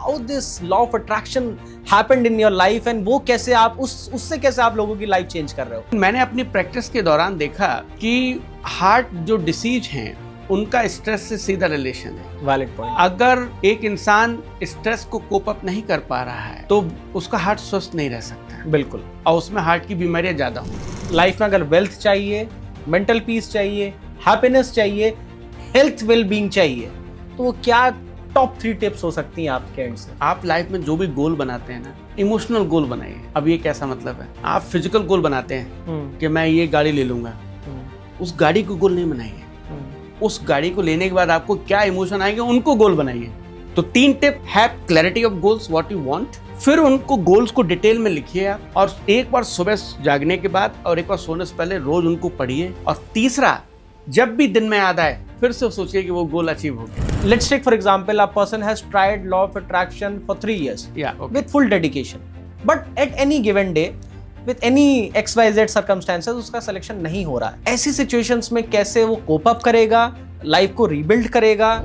How this law of attraction happened in your life and वो कैसे आप उससे कैसे आप लोगों की लाइफ चेंज कर रहे हो? मैंने अपनी प्रैक्टिस के दौरान देखा कि हार्ट जो डिसीज हैं उनका स्ट्रेस से सीधा रिलेशन है। Valid point. अगर एक इंसान स्ट्रेस को कोप अप नहीं कर पा रहा है तो उसका हार्ट स्वस्थ नहीं रह सकता। बिल्कुल। और उसमें हार्ट की बीमारियां ज्यादा होंगी। लाइफ में अगर वेल्थ चाहिए, मेंटल पीस चाहिए, हैप्पीनेस चाहिए, हेल्थ वेल बीइंग चाहिए, तो वो क्या टॉप 3 टिप्स हो सकती हैं आपके एंड से? आप लाइफ में जो भी गोल बनाते हैं ना, इमोशनल गोल बनाइए। अब ये कैसा मतलब है, आप फिजिकल गोल बनाते हैं कि मैं ये गाड़ी ले लूंगा, उस गाड़ी को गोल नहीं बनाइए। उस गाड़ी को लेने के बाद आपको क्या इमोशन आएंगे उनको गोल बनाइए। तो 3 टिप है, clarity of goals, what you want, फिर उनको गोल्स को डिटेल में लिखिए आप, और एक बार सुबह जागने के बाद और एक बार सोने से पहले रोज उनको पढ़िए। और तीसरा, जब भी दिन में याद आए फिर से सोचिए कि वो गोल अचीव हो गया। Let's take for example, a person has tried law of attraction for 3 years with full dedication, but at any given day with any XYZ circumstances उसका सिलेक्शन नहीं हो रहा है। ऐसी सिचुएशंस में कैसे वो कोप अप करेगा, लाइफ को रीबिल्ड करेगा?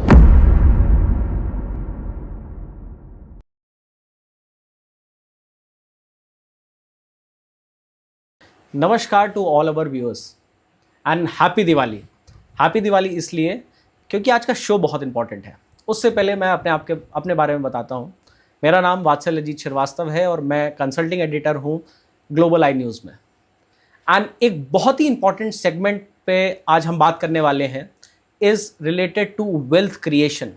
नमस्कार to all our viewers and happy Diwali. Happy Diwali इसलिए क्योंकि आज का शो बहुत इंपॉर्टेंट है। उससे पहले मैं अपने बारे में बताता हूँ। मेरा नाम वात्सल अजीत श्रीवास्तव है और मैं कंसल्टिंग एडिटर हूँ ग्लोबल आई न्यूज़ में। एंड एक बहुत ही इंपॉर्टेंट सेगमेंट पे आज हम बात करने वाले हैं is related to wealth creation.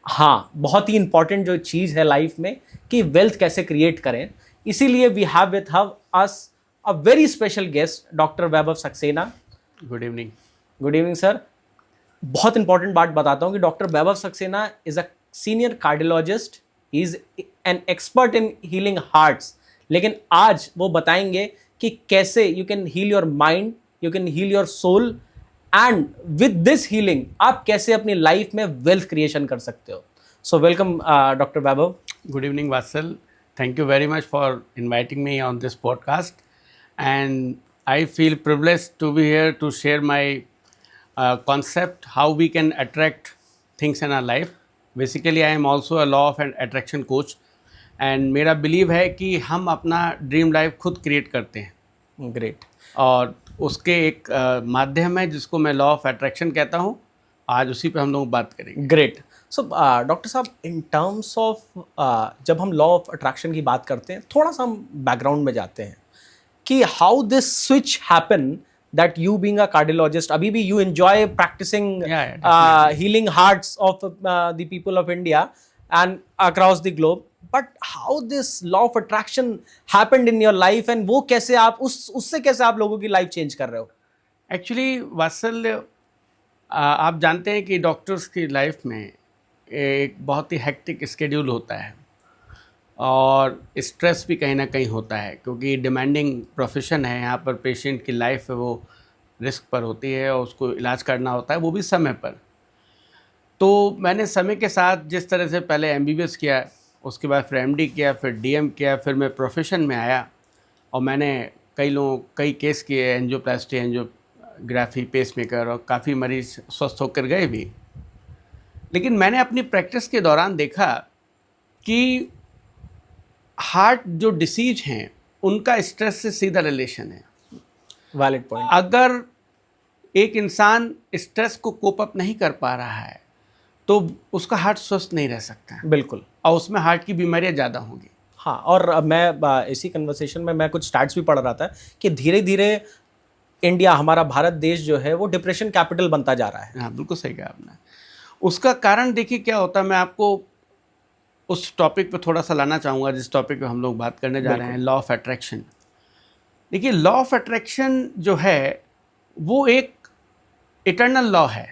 हाँ, बहुत ही इंपॉर्टेंट जो चीज़ है लाइफ में कि वेल्थ कैसे क्रिएट करें, इसीलिए we have with us a very special guest, doctor Vaibhav Saxena. Good evening. Good evening sir. बहुत इंपॉर्टेंट बात बताता हूँ कि doctor Vaibhav Saxena is a senior cardiologist, he is an expert in healing hearts. लेकिन आज वो बताएंगे कि कैसे you can heal your mind, you can heal your soul, and with this healing आप कैसे अपनी लाइफ में वेल्थ क्रिएशन कर सकते हो। So welcome doctor Vaibhav. Good evening Vatsal, thank you very much for inviting me on this podcast, and I feel privileged to be here to share my concept how we can attract things in our life. Basically I am also a law of attraction coach, and मेरा believe है कि हम अपना dream life खुद create करते हैं। Great. और उसके एक माध्यम है जिसको मैं लॉ ऑफ अट्रैक्शन कहता हूँ। आज उसी पे हम लोग बात करेंगे। ग्रेट। सो डॉक्टर साहब, इन टर्म्स ऑफ जब हम लॉ ऑफ अट्रैक्शन की बात करते हैं, थोड़ा सा हम बैकग्राउंड में जाते हैं कि how this switch happen that you being a cardiologist, abhi bhi you enjoy practicing healing hearts of the people of India and across the globe, but how this law of attraction happened in your life and वो कैसे आप उससे कैसे आप लोगों की life change कर रहे हो? एक्चुअली वात्सल, आप जानते हैं कि डॉक्टर्स की लाइफ में एक बहुत ही हेक्टिक स्केड्यूल होता है और स्ट्रेस भी कहीं ना कहीं होता है, क्योंकि डिमांडिंग प्रोफेशन है। यहाँ पर पेशेंट की लाइफ है वो रिस्क पर होती है और उसको इलाज करना होता है, वो भी समय पर। तो मैंने समय के साथ जिस तरह से पहले MBBS किया, उसके बाद फिर MD किया, फिर DM किया, फिर मैं प्रोफेशन में आया और मैंने कई केस किए, एंजियोप्लास्टी, एंजियोग्राफी, पेसमेकर, और काफ़ी मरीज स्वस्थ होकर गए भी। लेकिन मैंने अपनी प्रैक्टिस के दौरान देखा कि हार्ट जो डिसीज हैं उनका स्ट्रेस से सीधा रिलेशन है। Valid point. अगर एक इंसान स्ट्रेस को कोप अप नहीं कर पा रहा है तो उसका हार्ट स्वस्थ नहीं रह सकता है। बिल्कुल। और उसमें हार्ट की बीमारियां ज़्यादा होंगी। हाँ, और मैं इसी कन्वर्सेशन में मैं कुछ स्टैट्स भी पढ़ रहा था कि धीरे धीरे इंडिया, हमारा भारत देश जो है वो डिप्रेशन कैपिटल बनता जा रहा है। हाँ, बिल्कुल सही कहा आपने। उसका कारण देखिए क्या होता है, मैं आपको उस टॉपिक पे थोड़ा सा लाना चाहूँगा जिस टॉपिक पे हम लोग बात करने जा रहे हैं, लॉ ऑफ अट्रैक्शन। देखिए, लॉ ऑफ अट्रैक्शन जो है वो एक इटर्नल लॉ है,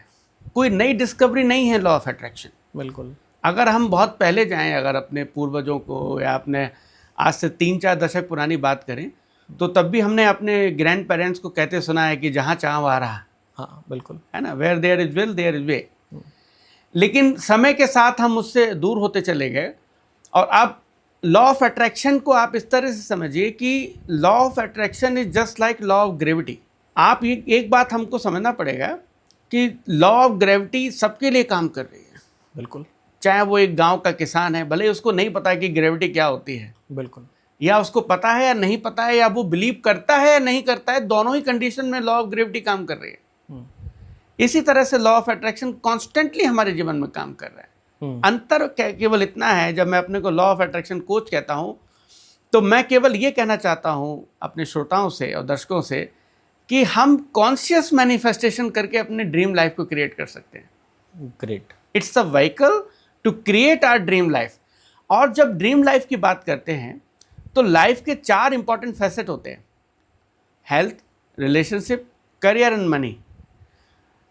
कोई नई डिस्कवरी नहीं है लॉ ऑफ अट्रैक्शन। बिल्कुल। अगर हम बहुत पहले जाएं, अगर अपने पूर्वजों को या अपने आज से 3-4 दशक पुरानी बात करें, तो तब भी हमने अपने ग्रैंड पेरेंट्स को कहते सुना है कि जहाँ चाह वहाँ रहा। हाँ, बिल्कुल, है ना, where there is will there is way. लेकिन समय के साथ हम उससे दूर होते चले गए। और अब लॉ ऑफ अट्रैक्शन को आप इस तरह से समझिए कि law of attraction is just like law of gravity. आप ये एक बात हमको समझना पड़ेगा कि लॉ ऑफ ग्रेविटी सबके लिए काम कर रही है। बिल्कुल। चाहे वो एक गांव का किसान है, भले ही उसको नहीं पता कि ग्रेविटी क्या होती है, बिल्कुल, या उसको पता है या नहीं पता है, या वो बिलीव करता है या नहीं करता है, दोनों ही कंडीशन में लॉ ऑफ ग्रेविटी काम कर रही है। इसी तरह से लॉ ऑफ अट्रैक्शन कॉन्स्टेंटली हमारे जीवन में काम कर रहा है। अंतर केवल इतना है, जब मैं अपने को लॉ ऑफ अट्रैक्शन कोच कहता हूं, तो मैं केवल ये कहना चाहता हूं अपने श्रोताओं से और दर्शकों से कि हम कॉन्शियस मैनिफेस्टेशन करके अपने ड्रीम लाइफ को क्रिएट कर सकते हैं। Great. It's a vehicle to create our dream life. और जब ड्रीम लाइफ की बात करते हैं तो लाइफ के 4 इंपॉर्टेंट फैसेट होते हैं: health, relationship, career and money.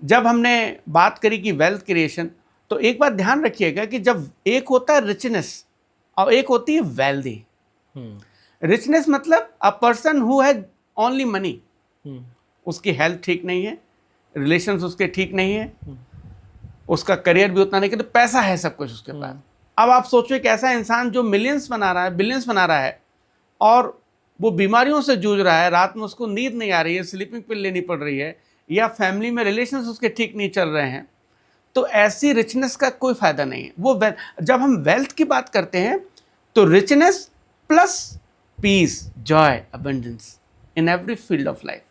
जब हमने बात करी कि वेल्थ क्रिएशन, तो एक बात ध्यान रखिएगा कि जब एक होता है रिचनेस और एक होती है वेल्दी। रिचनेस मतलब a person who has only money, उसकी हेल्थ ठीक नहीं है, रिलेशंस उसके ठीक नहीं है, उसका करियर भी उतना नहीं, कि तो पैसा है सब कुछ उसके पास। अब आप सोचो एक ऐसा इंसान जो मिलियंस बना रहा है, बिलियंस बना रहा है, और वो बीमारियों से जूझ रहा है, रात में उसको नींद नहीं आ रही है, स्लीपिंग पिल लेनी पड़ रही है, या फैमिली में रिलेशंस उसके ठीक नहीं चल रहे हैं, तो ऐसी रिचनेस का कोई फायदा नहीं है। वो जब हम वेल्थ की बात करते हैं तो richness plus peace, joy, abundance in every field of life,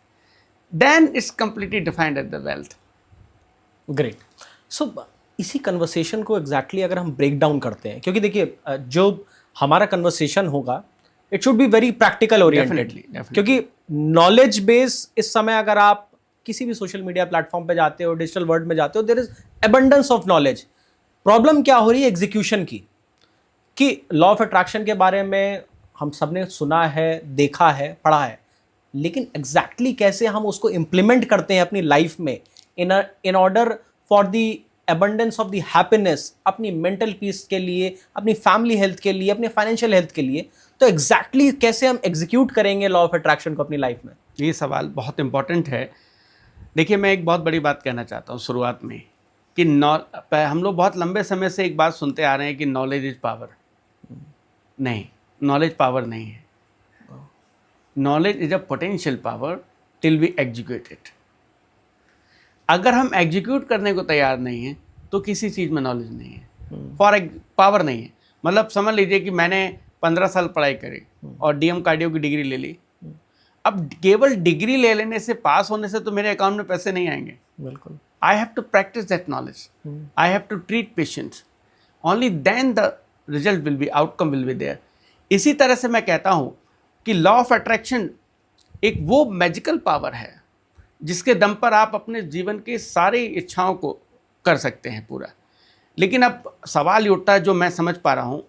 then it's completely defined as the wealth. Great. So इसी कन्वर्सेशन को एग्जैक्टली अगर हम ब्रेक डाउन करते हैं, क्योंकि देखिए जो हमारा कन्वर्सेशन होगा it should be very practical oriented, क्योंकि नॉलेज बेस इस समय अगर आप किसी भी सोशल मीडिया प्लेटफॉर्म पे जाते हो, डिजिटल वर्ल्ड में जाते हो, there is abundance of knowledge. Problem क्या हो रही है एग्जीक्यूशन की, कि लॉ ऑफ अट्रैक्शन के बारे में हम सबने सुना है, देखा है, पढ़ा है, लेकिन एग्जैक्टली कैसे हम उसको इम्प्लीमेंट करते हैं अपनी लाइफ में in order for the abundance of the happiness, अपनी मेंटल पीस के लिए, अपनी फैमिली हेल्थ के लिए, अपने फाइनेंशियल हेल्थ के लिए, तो एग्जैक्टली कैसे हम एग्जीक्यूट करेंगे लॉ ऑफ अट्रैक्शन को अपनी लाइफ में? ये सवाल बहुत इंपॉर्टेंट है। देखिए, मैं एक बहुत बड़ी बात कहना चाहता हूँ शुरुआत में, कि हम लोग बहुत लंबे समय से एक बात सुनते आ रहे हैं कि नॉलेज इज पावर। नहीं, नॉलेज पावर नहीं है। Knowledge is a potential power till we execute it. अगर हम एग्जीक्यूट करने को तैयार नहीं हैं तो किसी चीज़ में नॉलेज नहीं है, पावर नहीं है। मतलब समझ लीजिए कि मैंने 15 साल पढ़ाई करी और डीएम कार्डियो की डिग्री ले ली। अब केवल डिग्री ले लेने से, पास होने से तो मेरे अकाउंट में पैसे नहीं आएंगे। बिल्कुल। I have to practise that knowledge, I have to treat patients, only then the result will be, outcome will be there. इसी तरह से मैं कहता हूँ कि लॉ ऑफ अट्रैक्शन एक वो मैजिकल पावर है जिसके दम पर आप अपने जीवन की सारी इच्छाओं को कर सकते हैं पूरा। लेकिन अब सवाल ये उठता है, जो मैं समझ पा रहा हूँ,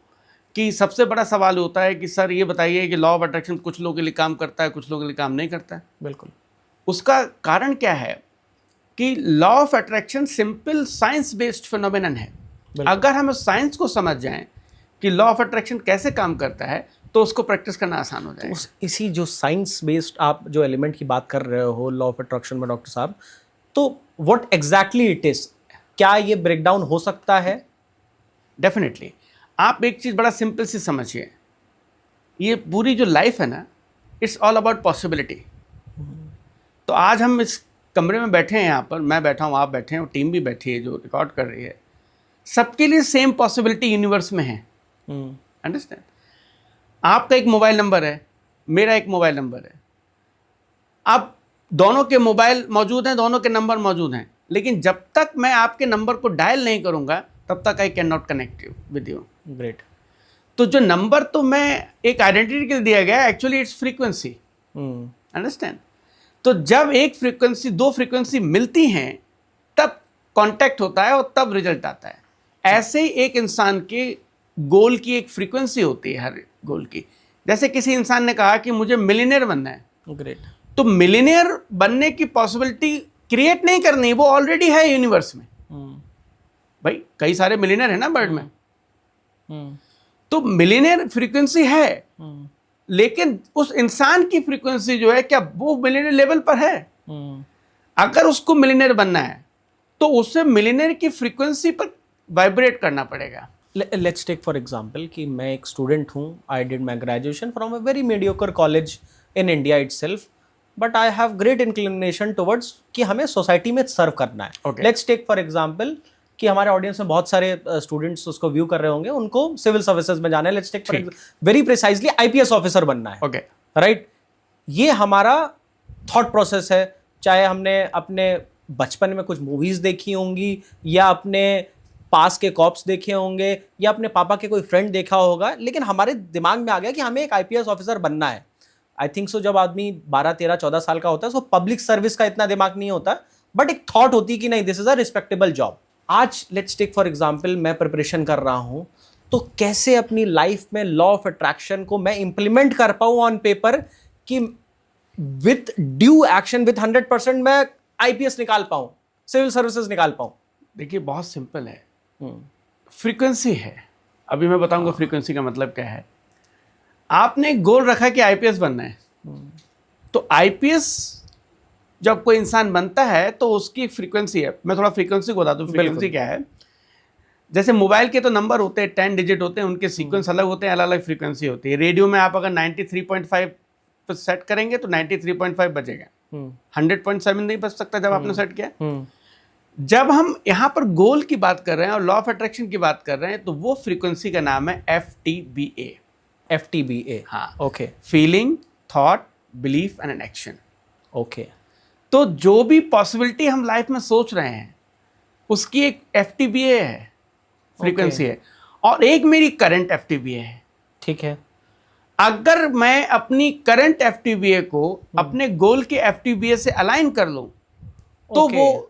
कि सबसे बड़ा सवाल होता है कि सर ये बताइए कि लॉ ऑफ अट्रैक्शन कुछ लोगों के लिए काम करता है, कुछ लोगों के लिए काम नहीं करता है। बिल्कुल। उसका कारण क्या है कि law of attraction simple science based phenomenon है। अगर हम उस साइंस को समझ जाएं कि लॉ ऑफ अट्रैक्शन कैसे काम करता है, तो उसको प्रैक्टिस करना आसान हो जाएगा। इसी जो साइंस बेस्ड आप जो एलिमेंट की बात कर रहे हो लॉ ऑफ अट्रैक्शन में डॉक्टर साहब, तो व्हाट एग्जैक्टली इट इज, क्या ये ब्रेक डाउन हो सकता है? डेफिनेटली। आप एक चीज़ बड़ा सिंपल सी समझिए, ये पूरी जो लाइफ है ना, इट्स ऑल अबाउट पॉसिबिलिटी। तो आज हम इस कमरे में बैठे हैं, यहाँ पर मैं बैठा हूँ, आप बैठे हैं, और टीम भी बैठी है जो रिकॉर्ड कर रही है, सबके लिए सेम पॉसिबिलिटी यूनिवर्स में है। अंडरस्टैंड? आपका एक मोबाइल नंबर है, मेरा एक मोबाइल नंबर है। अब दोनों के मोबाइल मौजूद हैं, दोनों के नंबर मौजूद हैं, लेकिन जब तक मैं आपके नंबर को डायल नहीं करूंगा तब तक आई can not connect you with you. Great. तो जो नंबर तो मैं एक आइडेंटिटी के लिए दिया गया, एक्चुअली इट्स फ्रीक्वेंसी। अंडरस्टैंड? तो जब एक फ्रीक्वेंसी, दो फ्रीक्वेंसी मिलती हैं तब कांटेक्ट होता है और तब रिजल्ट आता है। ऐसे ही एक इंसान के गोल की एक फ्रीक्वेंसी होती है, हर गोल की। जैसे किसी इंसान ने कहा कि मुझे मिलियनेयर बनना है, ग्रेट, तो मिलियनेयर बनने की पॉसिबिलिटी क्रिएट नहीं करनी, वो ऑलरेडी है यूनिवर्स में। भाई कई सारे मिलियनेयर है ना वर्ल्ड में, तो मिलियनेयर फ्रीक्वेंसी है, लेकिन उस इंसान की फ्रीक्वेंसी जो है, क्या वो मिलियनेयर लेवल पर है? अगर उसको मिलियनेयर बनना है तो उसे मिलियनेयर की फ्रीक्वेंसी पर वाइब्रेट करना पड़ेगा। लेट्स टेक फॉर एग्जांपल कि मैं एक स्टूडेंट हूँ, I did my graduation from a very mediocre college in India itself, but I have great inclination towards कि हमें सोसाइटी में सर्व करना है। लेट्स टेक फॉर एग्जांपल कि हमारे ऑडियंस में बहुत सारे स्टूडेंट्स उसको व्यू कर रहे होंगे, उनको सिविल सर्विसेज में जाना है, let's take very precisely IPS officer बनना है, ओके, राइट? ये हमारा थॉट प्रोसेस है, चाहे हमने अपने बचपन में कुछ मूवीज देखी होंगी या अपने पास के कॉप्स देखे होंगे या अपने पापा के कोई फ्रेंड देखा होगा, लेकिन हमारे दिमाग में आ गया कि हमें एक आईपीएस ऑफिसर बनना है। आई थिंक सो जब आदमी 12, 13, 14 साल का होता है, सो पब्लिक सर्विस का इतना दिमाग नहीं होता, बट एक थॉट होती है कि नहीं, this is a respectable job. आज लेट्स टेक फॉर एग्जाम्पल, मैं प्रिपरेशन कर रहा हूं, तो कैसे अपनी लाइफ में लॉ ऑफ अट्रैक्शन को मैं इंप्लीमेंट कर पाऊं ऑन पेपर कि विथ ड्यू एक्शन, विथ 100% मैं आईपीएस निकाल पाऊं, सिविल सर्विसेज निकाल पाऊं। देखिए बहुत सिंपल है, फ्रीक्वेंसी है। अभी मैं बताऊंगा फ्रीक्वेंसी का मतलब क्या है। आपने एक गोल रखा कि आईपीएस बनना है, तो आईपीएस जब कोई इंसान बनता है तो उसकी फ्रीक्वेंसी है। मैं थोड़ा फ्रीक्वेंसी को बता दूं, फ्रीक्वेंसी क्या है। जैसे मोबाइल के तो नंबर होते हैं, 10 डिजिट होते हैं, उनके सीक्वेंस अलग होते हैं, अलग अलग फ्रीक्वेंसी होती है। रेडियो में आप अगर 93.5 पर सेट करेंगे तो 93.5 बजेगा, 100.7 नहीं बज सकता जब आपने सेट किया। जब हम यहाँ पर गोल की बात कर रहे हैं और लॉ ऑफ अट्रैक्शन की बात कर रहे हैं, तो वो फ्रीक्वेंसी का नाम है FTBA। FTBA, हाँ, okay, feeling, thought, belief and an action. Okay, तो जो भी पॉसिबिलिटी हम लाइफ में सोच रहे हैं उसकी एक FTBA है, फ्रीक्वेंसी है, और एक मेरी करंट FTBA है। ठीक है। अगर मैं अपनी करंट FTBA को अपने गोल के FTBA से अलाइन कर लूं, तो वो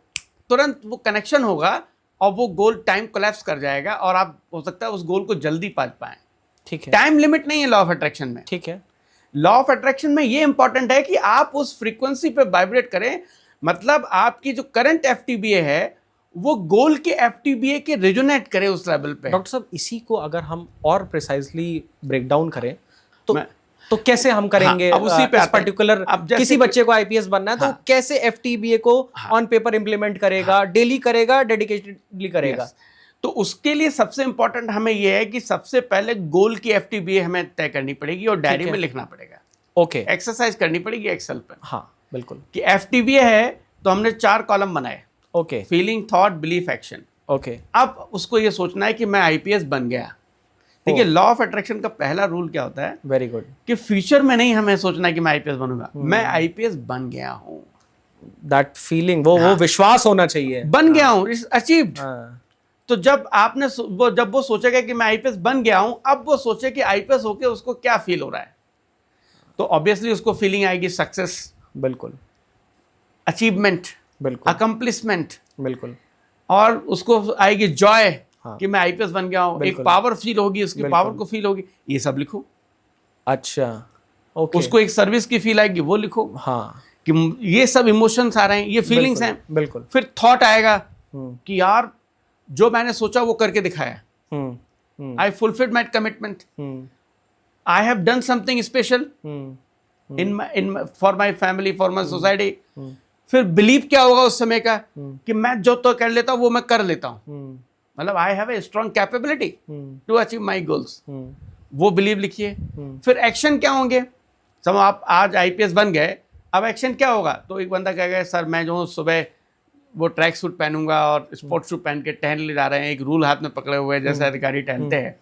तुरंत वो कनेक्शन होगा और वो गोल टाइम कोलैप्स कर जाएगा और आप हो सकता है उस गोल को जल्दी पा पाएं। ठीक है। टाइम लिमिट नहीं है लॉ ऑफ अट्रैक्शन में। ठीक है। लॉ ऑफ अट्रैक्शन में ये इंपॉर्टेंट है कि आप उस फ्रीक्वेंसी पे वाइब्रेट करें, मतलब आपकी जो करंट FTBA है वो गोल के FTBA के रेजोनेट करे उस लेवल पे। डॉक्टर साहब, इसी को अगर हम और प्रिसाइजली ब्रेक डाउन करें तो तो कैसे हम करेंगे? अब उसी पे पर्टिकुलर किसी बच्चे को आईपीएस बनना है, तो कैसे FTBA को ऑन पेपर इंप्लीमेंट करेगा? डेली करेगा, डेडिकेटेडली करेगा? तो उसके लिए सबसे इंपॉर्टेंट हमें यह है कि सबसे पहले गोल की FTBA हमें तय करनी पड़ेगी और डायरी में लिखना पड़ेगा। ओके, एक्सरसाइज करनी पड़ेगी एक्सेल पे। हाँ बिल्कुल। कि FTBA है तो हमने 4 कॉलम बनाए, okay, feeling, thought, belief, action. Okay, अब उसको ये सोचना है कि मैं आईपीएस बन गया। देखिए लॉ ऑफ अट्रैक्शन का पहला रूल क्या होता है? Very good. कि फ्यूचर में नहीं हमें सोचना है कि मैं आईपीएस बनूंगा, मैं आईपीएस बन गया हूं। दैट फीलिंग, वो विश्वास होना चाहिए, बन गया हूं, इट्स अचीव्ड। हाँ। तो जब आपने जब वो सोचेगा कि मैं आईपीएस बन गया हूं, अब वो सोचे कि आईपीएस होके उसको क्या फील हो रहा है, तो ऑब्वियसली उसको फीलिंग आएगी सक्सेस, बिल्कुल, अचीवमेंट, बिल्कुल, अकम्प्लिशमेंट, बिल्कुल, और उसको आएगी जॉय, हाँ, कि मैं आईपीएस बन गया हूं। एक पावर फील होगी, उसकी पावर को फील होगी, ये सब लिखो। अच्छा, ओके। उसको एक सर्विस की फील आएगी, वो लिखो। हाँ, कि ये सब इमोशंस आ रहे हैं, ये फीलिंग्स हैं। बिल्कुल। फिर थॉट आएगा कि यार जो मैंने सोचा वो करके दिखाया, I fulfilled my commitment, I have done something special in for my family, for my society. फिर बिलीव क्या होगा उस समय का, कि मैं जो तो कर लेता हूँ वो मैं कर लेता हूँ, मतलब I have a strong capability to achieve my goals, वो बिलीव लिखिए। फिर एक्शन क्या होंगे? सब आप आज आईपीएस बन गए, अब एक्शन क्या होगा? तो एक बंदा कहेगा सर मैं जो सुबह वो ट्रैक सूट पहनूंगा और स्पोर्ट्स सूट पहन के टहल ले जा रहे हैं, एक रूल हाथ में पकड़े हुए जैसे अधिकारी टहलते हैं,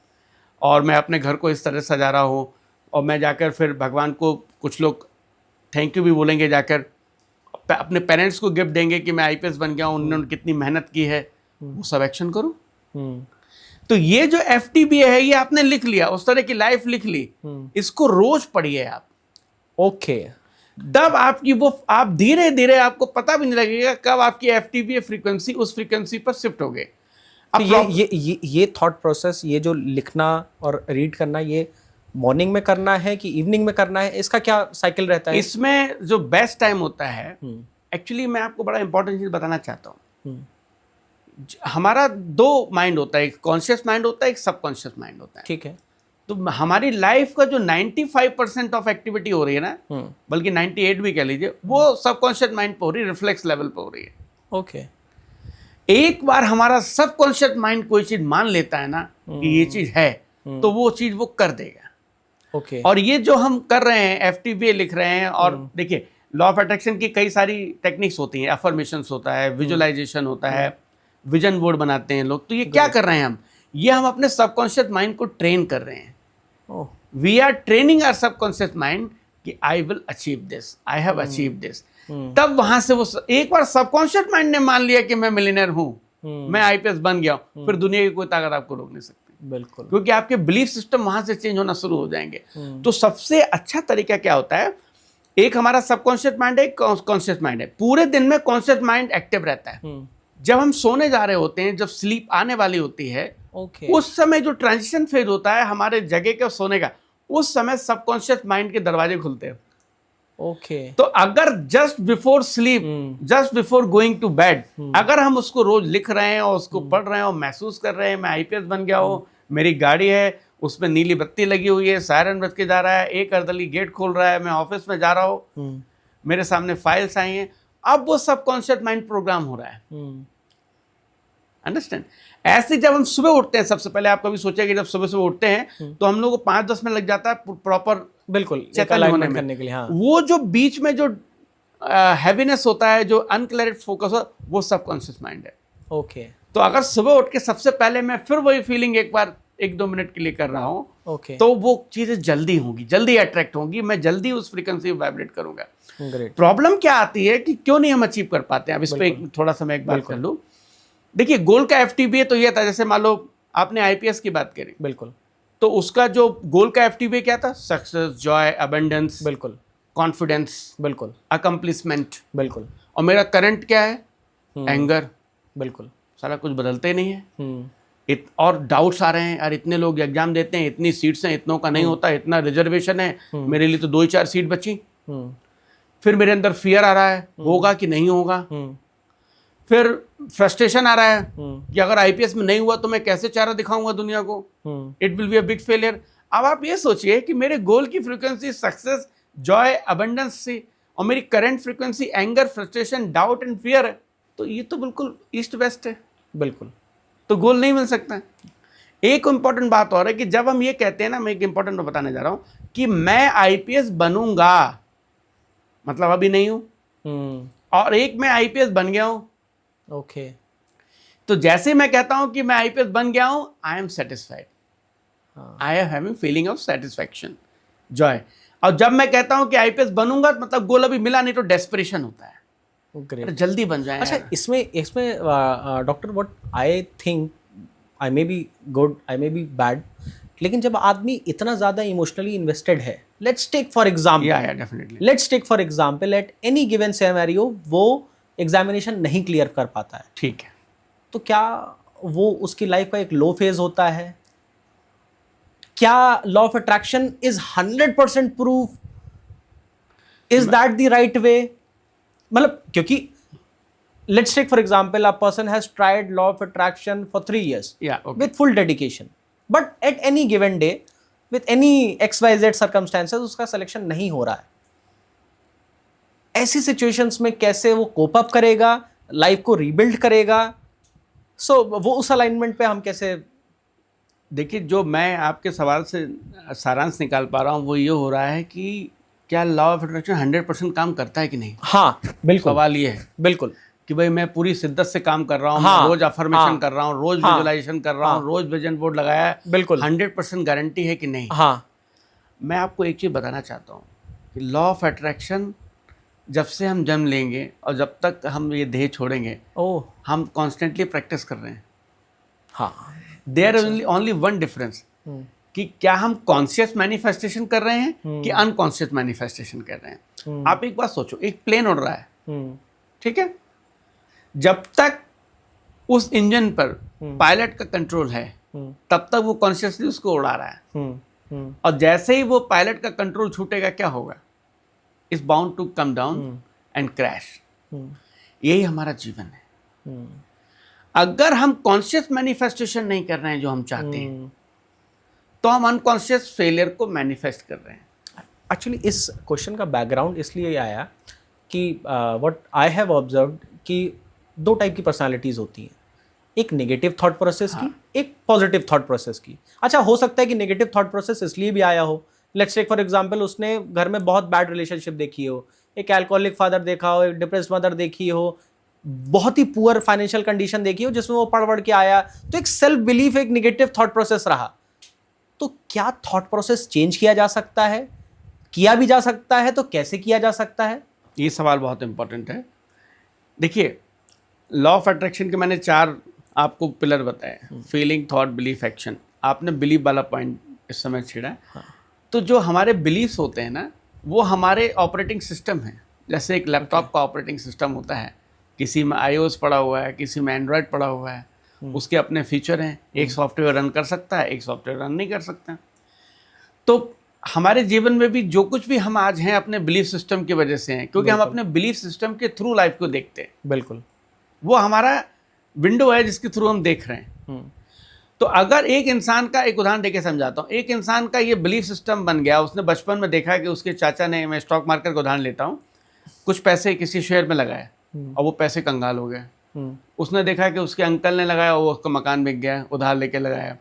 और मैं अपने घर को इस तरह सजा रहा हूँ, और मैं जाकर फिर भगवान को, कुछ लोग थैंक यू भी बोलेंगे, जाकर अपने पेरेंट्स को गिफ्ट देंगे कि मैं आईपीएस बन गया हूँ, उन्होंने कितनी मेहनत की है, वो सब एक्शन करो। तो ये जो FTBA है ये आपने लिख लिया, उस तरह की लाइफ लिख ली, इसको रोज पढ़िए आप। ओके, तब आपकी वो, आप धीरे धीरे, आपको पता भी नहीं लगेगा कब आपकी FTBA फ्रीक्वेंसी उस फ्रीक्वेंसी पर शिफ्ट हो गई। अब ये थॉट प्रोसेस, ये जो लिखना और रीड करना, ये मॉर्निंग में करना है कि इवनिंग में करना है? इसका क्या साइकिल रहता है? इसमें जो बेस्ट टाइम होता है, एक्चुअली मैं आपको बड़ा इंपॉर्टेंट चीज बताना चाहता हूँ। हमारा 2 माइंड होता है, एक कॉन्शियस माइंड होता है, एक सबकॉन्शियस माइंड होता है। ठीक है। तो हमारी लाइफ का जो 95% ऑफ एक्टिविटी हो रही है ना, बल्कि 98 भी कह लीजिए, वो सबकॉन्शियस माइंड पे हो रही है, रिफ्लेक्स लेवल पे हो रही है। ओके। एक बार हमारा सबकॉन्शियस माइंड कोई चीज मान लेता है ना कि ये चीज है, तो वो चीज वो कर देगा। ओके। और ये जो हम कर रहे हैं, FTBA लिख रहे हैं, और देखिए लॉ ऑफ अट्रैक्शन की कई सारी टेक्निक्स होती हैं, अफर्मेशंस होता है, विजुअलाइजेशन होता है, विजन बोर्ड बनाते हैं लोग। तो ये क्या कर रहे हैं हम? ये हम अपने सबकॉन्शियस माइंड को ट्रेन कर रहे हैं। Oh, we are training our subconscious mind कि I will achieve this, I have achieve this. तब वहां से वो एक बार सबकॉन्शियस माइंड ने मान लिया कि मैं मिलियनर हूं, मैं आईपीएस बन गया हूं, फिर दुनिया की कोई ताकत आपको रोक नहीं सकती। बिल्कुल। क्योंकि आपके बिलीफ सिस्टम वहां से चेंज होना शुरू हो जाएंगे। तो सबसे अच्छा तरीका क्या होता है? एक हमारा सबकॉन्शियस माइंड है, एक कॉन्शियस माइंड है। पूरे दिन में कॉन्शियस माइंड एक्टिव रहता है। जब हम सोने जा रहे होते हैं, जब स्लीप आने वाली होती है, उस समय जो ट्रांजिशन फेज होता है हमारे जगह के और सोने का, उस समय सबकॉन्शियस माइंड के दरवाजे खुलते हैं। ओके। तो अगर just before sleep, just before going to bed, अगर हम उसको रोज लिख रहे हैं और उसको पढ़ रहे हैं और महसूस कर रहे हैं मैं आईपीएस बन गया हूं, मेरी गाड़ी है उसमें नीली बत्ती लगी हुई है, सायरन बज के जा रहा है, एक अर्दली गेट खोल रहा है, मैं ऑफिस में जा रहा हूँ, मेरे सामने फाइल्स आई हैं, अब वो सबकॉन्शियस माइंड प्रोग्राम हो रहा है। अंडरस्टैंड? ऐसे जब हम सुबह उठते हैं, सबसे पहले आप कभी सोचिए कि जब सुबह सुबह उठते हैं तो हम लोग को 5-10 मिनट लग जाता है प्रॉपर बिल्कुल चेतन होने करने के लिए। हाँ। वो जो बीच में जो हैवीनेस होता है, जो अनक्लैरिटी फोकस हो, वो सबकॉन्शियस माइंड है। ओके। तो अगर सुबह उठ के सबसे पहले मैं फिर वही फीलिंग एक बार 1-2 मिनट के लिए कर रहा हूँ, ओके, तो वो चीजें जल्दी होंगी, जल्दी अट्रैक्ट होंगी, मैं जल्दी उस फ्रीक्वेंसी में वाइब्रेट करूंगा। ग्रेट। प्रॉब्लम क्या आती है कि क्यों नहीं हम अचीव कर पाते हैं? अब इस पे थोड़ा सा मैं एक बात कर लूं। देखिए, गोल का एफटीबीए तो ये था, जैसे मान लो आपने आईपीएस की बात करी, बिल्कुल, तो उसका जो गोल का एफटीबीए क्या था? सक्सेस, जॉय, अबंडेंस, बिल्कुल, कॉन्फिडेंस, बिल्कुल, अकम्प्लिशमेंट। बिल्कुल। और मेरा करंट क्या है? एंगर। बिल्कुल। सारा कुछ बदलते नहीं है। और डाउट्स आ रहे हैं, यार इतने लोग एग्जाम देते हैं, इतनी सीट्स हैं, इतनों का नहीं होता, इतना रिजर्वेशन है, मेरे लिए तो 2-4 सीट बची। फिर मेरे अंदर फियर आ रहा है, होगा कि नहीं होगा। फिर फ्रस्ट्रेशन आ रहा है कि अगर आईपीएस में नहीं हुआ तो मैं कैसे चेहरा दिखाऊंगा दुनिया को, it will be a big failure. अब आप ये सोचिए कि मेरे गोल की फ्रीक्वेंसी सक्सेस, जॉय, अबंडेंस से, और मेरी current frequency anger, frustration, doubt and fear है, तो ये तो बिल्कुल ईस्ट वेस्ट है। बिल्कुल। तो गोल नहीं मिल सकता। एक इंपॉर्टेंट बात और है कि जब हम ये कहते हैं ना, मैं एक इंपॉर्टेंट बताने जा रहा हूं कि मैं आईपीएस बनूंगा, मतलब अभी नहीं हूं, और एक मैं आईपीएस बन गया हूं। ओके। तो जैसे मैं कहता हूं कि मैं आईपीएस बन गया हूं, I am satisfied, I am having feeling of satisfaction, Joy. और जब मैं कहता हूं कि आईपीएस बनूंगा, मतलब गोल अभी मिला नहीं, तो डेस्परेशन होता है, ग्रेट, जल्दी बन जाए। अच्छा, इसमें doctor, what I think, I may be good, I may be bad, लेकिन जब आदमी इतना ज़्यादा इमोशनली इन्वेस्टेड है, let's take for example, definitely, let's take for example at any given scenario वो एग्जामिनेशन नहीं क्लियर कर पाता है, ठीक है, तो क्या वो उसकी लाइफ का एक लो फेज होता है? क्या law of attraction is 100% proof? Is that the right way? मतलब क्योंकि let's take for example, a person has tried law of attraction for 3 years with full dedication, but at any given day with any XYZ circumstances उसका selection नहीं हो रहा है। ऐसी situations में कैसे वो कोप अप करेगा, लाइफ को रीबिल्ड करेगा? सो वो उस अलाइनमेंट पे हम कैसे? देखिए, जो मैं आपके सवाल से सारांश निकाल पा रहा हूँ वो ये हो रहा है कि क्या लॉ ऑफ अट्रैक्शन 100% काम करता है कि नहीं? हाँ, बिल्कुल, सवाल ये है बिल्कुल, कि भाई मैं पूरी शिद्दत से काम कर रहा हूँ, हाँ, रोज अफर्मेशन हाँ, कर रहा हूँ, रोज हाँ, विजुअलाइजेशन कर रहा हूँ, रोज विजन बोर्ड लगाया है, बिल्कुल, 100% गारंटी है कि नहीं? हाँ, मैं आपको एक चीज़ बताना चाहता हूँ कि लॉ ऑफ अट्रैक्शन जब से हम जन्म लेंगे और जब तक हम ये देह छोड़ेंगे, ओह, हम कॉन्स्टेंटली प्रैक्टिस कर रहे हैं। हाँ, there is only one difference कि क्या हम कॉन्शियस मैनिफेस्टेशन कर रहे हैं कि अनकॉन्शियस मैनिफेस्टेशन कर रहे हैं। आप एक बात सोचो, एक प्लेन उड़ रहा है, ठीक है, जब तक उस इंजन पर पायलट का कंट्रोल है तब तक वो कॉन्शियसली उसको उड़ा रहा है, और जैसे ही वो पायलट का कंट्रोल छूटेगा क्या होगा? Is bound to come down and crash. यही हमारा जीवन है। अगर हम कॉन्शियस मैनिफेस्टेशन नहीं कर रहे हैं जो हम चाहते हैं, तो हम अनकॉन्शियस फेलियर को मैनिफेस्ट कर रहे हैं। एक्चुअली इस क्वेश्चन का बैकग्राउंड इसलिए आया कि व्हाट आई हैव ऑब्जर्व्ड कि 2 टाइप की पर्सनालिटीज़ होती हैं, एक नेगेटिव थॉट प्रोसेस की, एक पॉजिटिव थॉट प्रोसेस की। अच्छा, हो सकता है कि नेगेटिव थॉट प्रोसेस इसलिए भी आया हो, लेट्स टेक फॉर एग्जांपल, उसने घर में बहुत बैड रिलेशनशिप देखी हो, एक अल्कोहलिक फादर देखा हो, एक डिप्रेस्ड मदर देखी हो, बहुत ही पुअर फाइनेंशियल कंडीशन देखी हो जिसमें वो पढ़ के आया, तो एक सेल्फ बिलीफ, एक निगेटिव थॉट प्रोसेस रहा। तो क्या थॉट प्रोसेस चेंज किया जा सकता है? किया भी जा सकता है तो कैसे किया जा सकता है? ये सवाल बहुत इंपॉर्टेंट है। देखिए, लॉ ऑफ अट्रैक्शन के मैंने 4 आपको पिलर बताए, फीलिंग, थॉट, बिलीफ, एक्शन। आपने बिलीफ वाला पॉइंट इस समय छेड़ा है। हाँ। तो जो हमारे बिलीफ्स होते हैं ना, वो हमारे ऑपरेटिंग सिस्टम है। जैसे एक लैपटॉप का ऑपरेटिंग सिस्टम होता है, किसी में iOS पड़ा हुआ है, किसी में एंड्रॉयड पड़ा हुआ है, उसके अपने फीचर हैं। एक सॉफ्टवेयर रन कर सकता है, एक सॉफ्टवेयर रन नहीं कर सकता। तो हमारे जीवन में भी जो कुछ भी हम आज हैं अपने बिलीफ सिस्टम की वजह से हैं, क्योंकि हम अपने बिलीफ सिस्टम के थ्रू लाइफ को देखते हैं। बिल्कुल, वो हमारा विंडो है जिसके थ्रू हम देख रहे हैं। तो अगर एक इंसान का, एक उदाहरण देके समझाता हूँ, एक इंसान का ये बिलीफ सिस्टम बन गया, उसने बचपन में देखा कि उसके चाचा ने, मैं स्टॉक मार्केट का उदाहरण लेता हूँ, कुछ पैसे किसी शेयर में लगाए और वो पैसे कंगाल हो गए। उसने देखा कि उसके अंकल ने लगाया, वो उसका मकान बिक गया, उधार लेके लगाया।